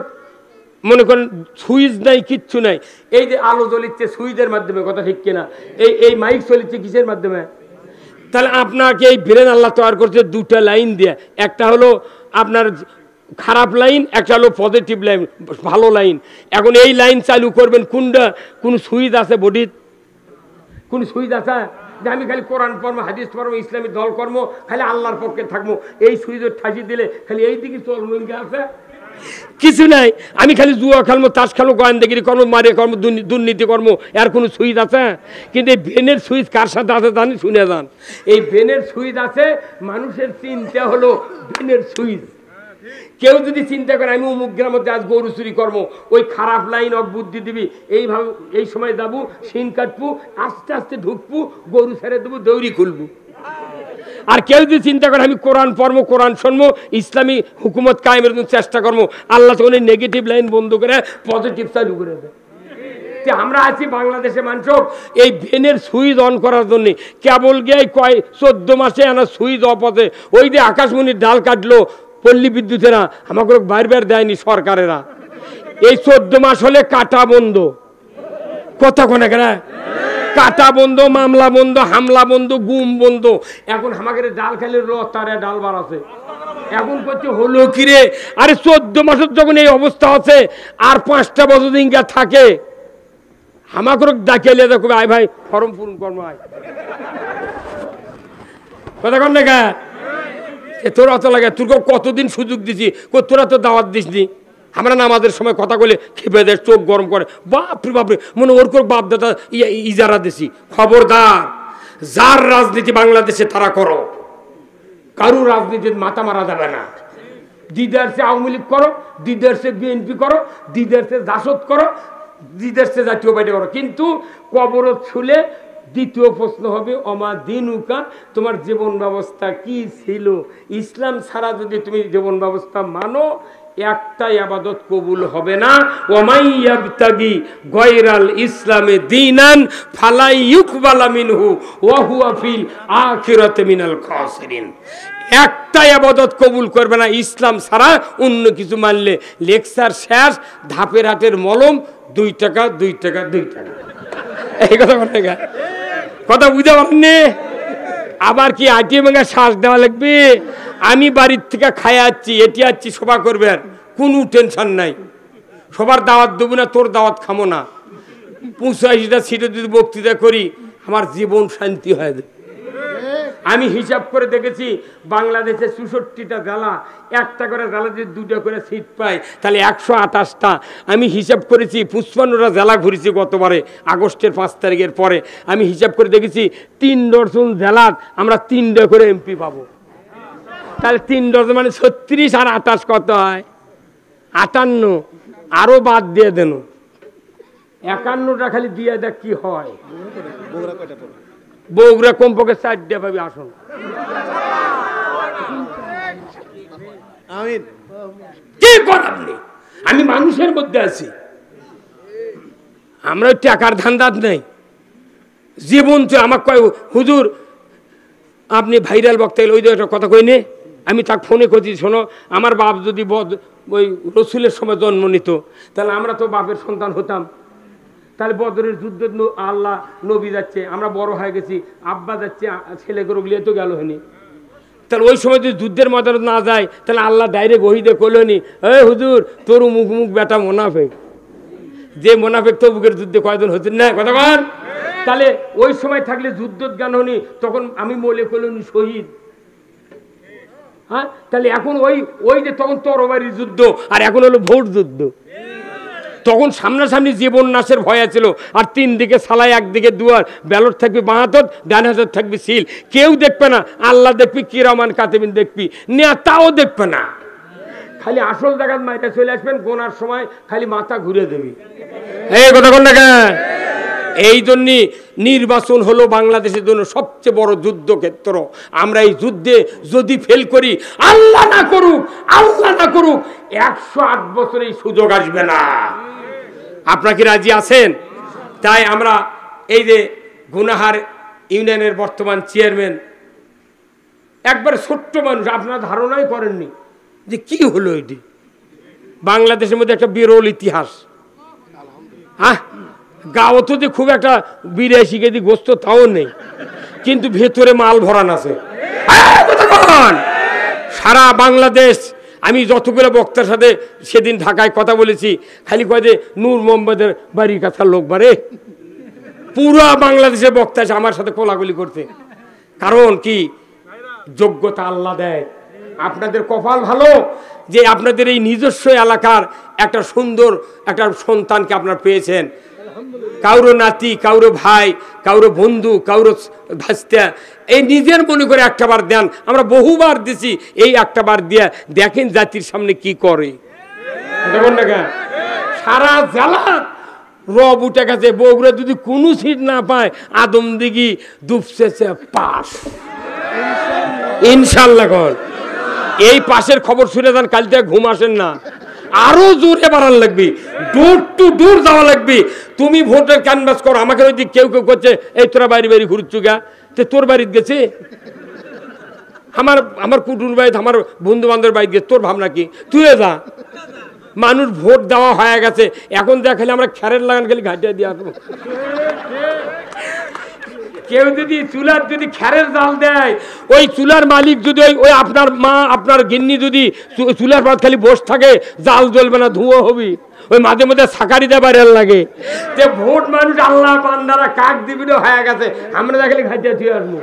মনে করেন সুইচ নাই, কিচ্ছু নাই। এই যে আলো জ্বলিচ্ছে সুইচের মাধ্যমে, কথা ঠিক কিনা? এই মাইক চলিচ্ছে কিসের মাধ্যমে? তাহলে আপনাকে এই ব্রেন আল্লাহ তৈরি করছে 2টা লাইন দিয়ে, একটা হলো আপনার খারাপ লাইন, একটা হলো পজিটিভ লাইন, ভালো লাইন। এখন এই লাইন চালু করবেন কোনটা? কোন সুইচ আছে বডির? কোন সুইচ আছে যে আমি খালি কোরআন পড়বো, হাদিস পড়বো, ইসলামী দল কর্ম, খালি আল্লাহর পক্ষে থাকবো, এই সুইচের ঠাসি দিলে খালি এই দিকে চলবো? আছে কিছু নাই। আমি খালি জুয়া খেলবো, তাস খেলবো, গোয়েন্দাগিরি কর্ম, মারে কর্ম, দুর্নীতি কর্ম, এর কোনো সুইচ আছে? কিন্তু এই ব্রেনের সুইচ কার সাথে আছে জানি? শুনে যান। এই ব্রেনের সুইচ আছে, মানুষের চিন্তা হলো ব্রেনের সুইচ। কেউ যদি চিন্তা করে আমি অমুক গ্রামের মধ্যে আজ গরু চুরি করবো, ওই খারাপ লাইন অফ বুদ্ধি দিবি, এইভাবে এই সময় যাবো, শিন কাটবো, আস্তে আস্তে ঢুকবো, গরু ছেড়ে দেবো, দৌড়ি খুলবো। আর কেউ যদি চিন্তা করে আমি কোরআন পড়বো, কোরআন শুনবো, ইসলামী হুকুমত কায়েমের জন্য চেষ্টা করবো, আল্লাহ তখন এই নেগেটিভ লাইন বন্ধ করে পজিটিভ চালু করে দেয়। আমরা আছি বাংলাদেশে মানুষ এই ব্রেনের সুইচ অন করার জন্য কেবল গিয়ে 14 মাসে আনা সুইচ অফ আছে। ওই যে আকাশমণির ডাল কাটলো পল্লী বিদ্যুতেরা, আমাকে বার দেয়নি সরকারেরা। এই 14 মাস হলে কাটা বন্ধ, কথা কোনে কেন? কাটা বন্ধ, মামলা বন্ধ, হামলা বন্ধ, গুম বন্ধ। এখন আমাকে ডাল খেলে তারে ডাল বাড়াছে। এখন করছে হলো কিরে, আরে 14 মাসের যখন এই অবস্থা আছে, আর 5টা বছর দিন থাকে, আমাকে ডাকিয়ে দেখো আয় ভাই ফর্ম পূরণ কর্ম আয়, কথা কন না? তোর অত লাগে, তোর কতদিন সুযোগ দিছি, তোরা তো দাওয়াত দিসনি। আমরা নামাজের সময় কথা বলে খেপে দেয়, চোখ গরম করে, বাপরে বাপরে, মনে ওর করে বাপ দাদা ইজারা দিছি। খবরদার, যার রাজনীতি বাংলাদেশে তারা করো, কারু রাজনীতির মাথা মারা যাবে না। দিদারসে আওয়ামী লীগ করো, দিদারসে বিএনপি করো, দিদারসে জাসদ করো, দিদারসে জাতীয় পার্টি করো, কিন্তু কবরত ছুলে দ্বিতীয় প্রশ্ন হবে অমা দিনুকা, তোমার জীবন ব্যবস্থা কি ছিল? ইসলাম ছাড়া যদি তুমি জীবন ব্যবস্থা মানো, একটাই ইবাদত কবুল হবে না। ওয়ামাই ইয়াবতাগি গায়রাল ইসলামে দীনান ফালা ইউকবালা মিনহু ওয়া হুয়া ফিল আখিরাতি মিনাল খাসিরিন। একটা ইবাদত কবুল করবে না ইসলাম ছাড়া, অন্য কিছু মানলে লেকচার শেষ, ধাপের হাটের মলম, 2 টাকা 2 টাকা 2 টাকা। এই কথা বলে কথা বুঝতে পারেননি? আবার কি আইটিএম এ শ্বাস দেওয়া লাগবে? আমি বাড়ির থেকে খাই আসছি, এটি আসছি, সভা করবেন, কোনো টেনশন নাই। সবার দাওয়াত দেবো না, তোর দাওয়াত খামো না। 85টা সিটে যদি বক্তৃতা করি আমার জীবন শান্তি হয়ে যাবে। আমি হিসাব করে দেখেছি বাংলাদেশে 64টা জেলা, একটা করে জেলা যদি 2টা করে সিট পায় তাহলে 128টা। আমি হিসাব করেছি 55টা জেলা ঘুরেছি গতবারে আগস্টের 5 তারিখের পরে। আমি হিসাব করে দেখেছি 3 ডজন জেলার আমরা 3টা করে এমপি পাবো। তাহলে 3 ডজন মানে 36 আর 28 কত হয়? 58। আরো বাদ দিয়ে দেন, 51টা খালি দিয়ে দেখ কি হয়। বগুড়া কমপক্ষে 4টা পাবি আসন। কি কথা বলি? আমি মানুষের মধ্যে আছি, আমরা টাকার ধান্দাত নেই। জীবন তো আমাকে কয় হুজুর আপনি ভাইরাল বক্তা, ওই একটা কথা কই নে। আমি তাকে ফোনে করছি, শোনো আমার বাপ যদি ওই রসুলের সময় জন্ম নিত তাহলে আমরা তো বাপের সন্তান হতাম। তাহলে বদরের যুদ্ধ আল্লাহ নবী যাচ্ছে, আমরা বড় হয়ে গেছি, আব্বা যাচ্ছে, ছেলে গরুগুলিয়ে তো গেল হয়নি। তাহলে ওই সময় যদি যুদ্ধের ময়দানে না যায় তাহলে আল্লাহ ডাইরেক্ট ওহিদে কইলনি, এই হুজুর তোর মুখ মুখ বেটা মোনাফেক। যে মোনাফেক তো বুকের যুদ্ধে কয়জন হচ্ছেন না কথা কন। তাহলে ওই সময় থাকলে যুদ্ধ জ্ঞান হনি, তখন আমি মলে কইলনি শহীদ। হ্যাঁ, তাহলে এখন ওই যে তখন তরবারির যুদ্ধ, আর এখন হলো ভোট যুদ্ধ। তখন সামনাসামনি জীবন নাশের ভয় ছিল, আর 3 দিকে সালাই, একদিকে দুয়ার, ব্যালট থাকবে বাঁ হাতত, ডান হাতত থাকবে সিল। কেউ দেখবে না, আল্লাহ দেখবি, কিরামান কাতিবিন দেখবি, নেতাও দেখবে না। খালি আসল জায়গায় মাইটা চলে আসবেন, গোনার সময় খালি মাথা ঘুরে দেবি। এই কথা কোন না? এই জন্য নির্বাচন হলো বাংলাদেশের জন্য সবচেয়ে বড় যুদ্ধক্ষেত্র। আমরা এই যুদ্ধে যদি ফেল করি, আল্লাহ না করুক 108 বছর এই সুযোগ আসবে না। আপনারা কি রাজি আছেন? তাই আমরা এই যে গুনাহার ইউনিয়নের বর্তমান চেয়ারম্যান, একবার ছোট্ট মানুষ, আপনারা ধারণাই করেননি যে কি হলো এটি। বাংলাদেশের মধ্যে একটা বিরল ইতিহাস। হ্যাঁ, গাঁও তো যে খুব একটা 82 কেজি গোস্ত তাও নেই, কিন্তু ভেতরে মাল ভরান আছে। সারা বাংলাদেশ, আমি যতগুলো বক্তার সাথে সেদিন ঢাকায় কথা বলেছি, খালি কয় যে নূর মোহাম্মদের বাড়ির কাছার লোক বারে, পুরা বাংলাদেশের বক্তা আছে আমার সাথে কোলাগুলি করতে। কারণ কি, যোগ্যতা আল্লাহ দেয়। আপনাদের কপাল ভালো যে আপনাদের এই নিজস্ব এলাকার একটা সুন্দর একটা সন্তানকে আপনারা পেয়েছেন। কাউরো নাতি, কাউরো ভাই, কাউরো বন্ধু, কাউরো ভাস্তা, এই নিজের মনে করে একটা বার দেন। আমরা বহুবার দিছি, এই একটা বার দিয়ে দেখেন জাতির সামনে কি করে। সারা জেলা রব উঠে গেছে, বগুড়া যদি কোনো সিট না পায়, আদমদিঘি দুপসেছে পাস ইনশাল্লাহ। এই পাশের খবর শুনে যান, কাল থেকে ঘুম আসেন না, আরো জোরে বাড়ান লাগবে, ডোর টু ডোর যাওয়া লাগবে। তুমি ভোটের ক্যানভাস করো। আমাকে ওই দিক কেউ কেউ করছে, এই তোরা বাড়ি বাড়ি ঘুরছু গা, তোর বাড়িতে গেছে, আমার কুটুর বাড়িতে, আমার বন্ধু বান্ধবের বাড়িতে গেছে, তোর ভাবনা কি? তুই যা। মানুষ ভোট দেওয়া হয়ে গেছে, এখন দেখালে আমরা খ্যারের লাগান খালি ঘাটিয়ে দিয়ে আসবো। কেউ যদি চুলার যদি খ্যারের জাল দেয়, ওই চুলার মালিক যদি ওই আপনার মা, আপনার গিন্নি যদি চুলার পর খালি বসে থাকে, জাল জ্বলবে না, ধুয়ো হবি। ওই মাঝে মধ্যে সাকারি দেবার লাগে। যে ভোট মানুষ আল্লাহ বান্দারা কাক দিবির হয়ে গেছে, আমরা দেখালে ঘাটিয়ে দিয়ে আসবো।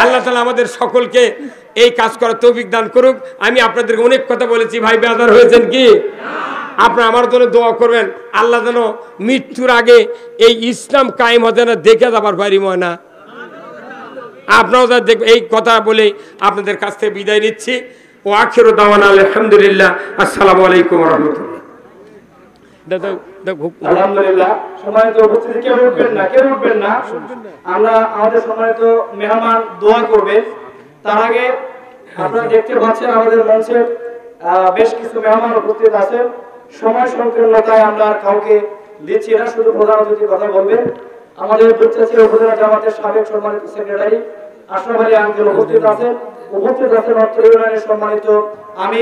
আল্লাহ তাআলা আমাদের সকলকে এই কাজ করার তৌফিক দান করুক। আমি আপনাদেরকে অনেক কথা বলেছি, ভাই বেজার হয়েছেন কি? আপনারা আমার জন্য দোয়া করবেন, আল্লাহ যেন মৃত্যুর আগে এই ইসলাম কায়েম হতে না দেখে যাবার পারি ময়না। আপনারাও যা দেখবেন। এই কথা বলে আপনাদের কাছ থেকে বিদায় নিচ্ছি। ও আখিরু দাওয়ানা আলহামদুলিল্লাহ, আসসালামু আলাইকুম ওয়া রাহমাতুল্লাহ। আলহামদুলিল্লাহ। সম্মানিত উপস্থিতি, কেউ উঠবেন না। আমরা আমাদের সম্মানিত মেহমান দোয়া করবে। তার আগে আপনারা দেখতে পাচ্ছেন আমাদের মঞ্চের বেশ কিছু মেহমান উপস্থিত আছেন। সময় সংকীর্ণতায় আমরা আর কাউকে দিচ্ছি না, শুধু প্রধান অতিথির কথা বলবেন। আমাদের বুচ্চাচিয়া উপজেলা জামাতের সাবেক সম্মানিত সেক্রেটারি আশরাফ আলী আঙ্কেল উপস্থিত আছেন অত্র ইউনিয়নের সম্মানিত আমি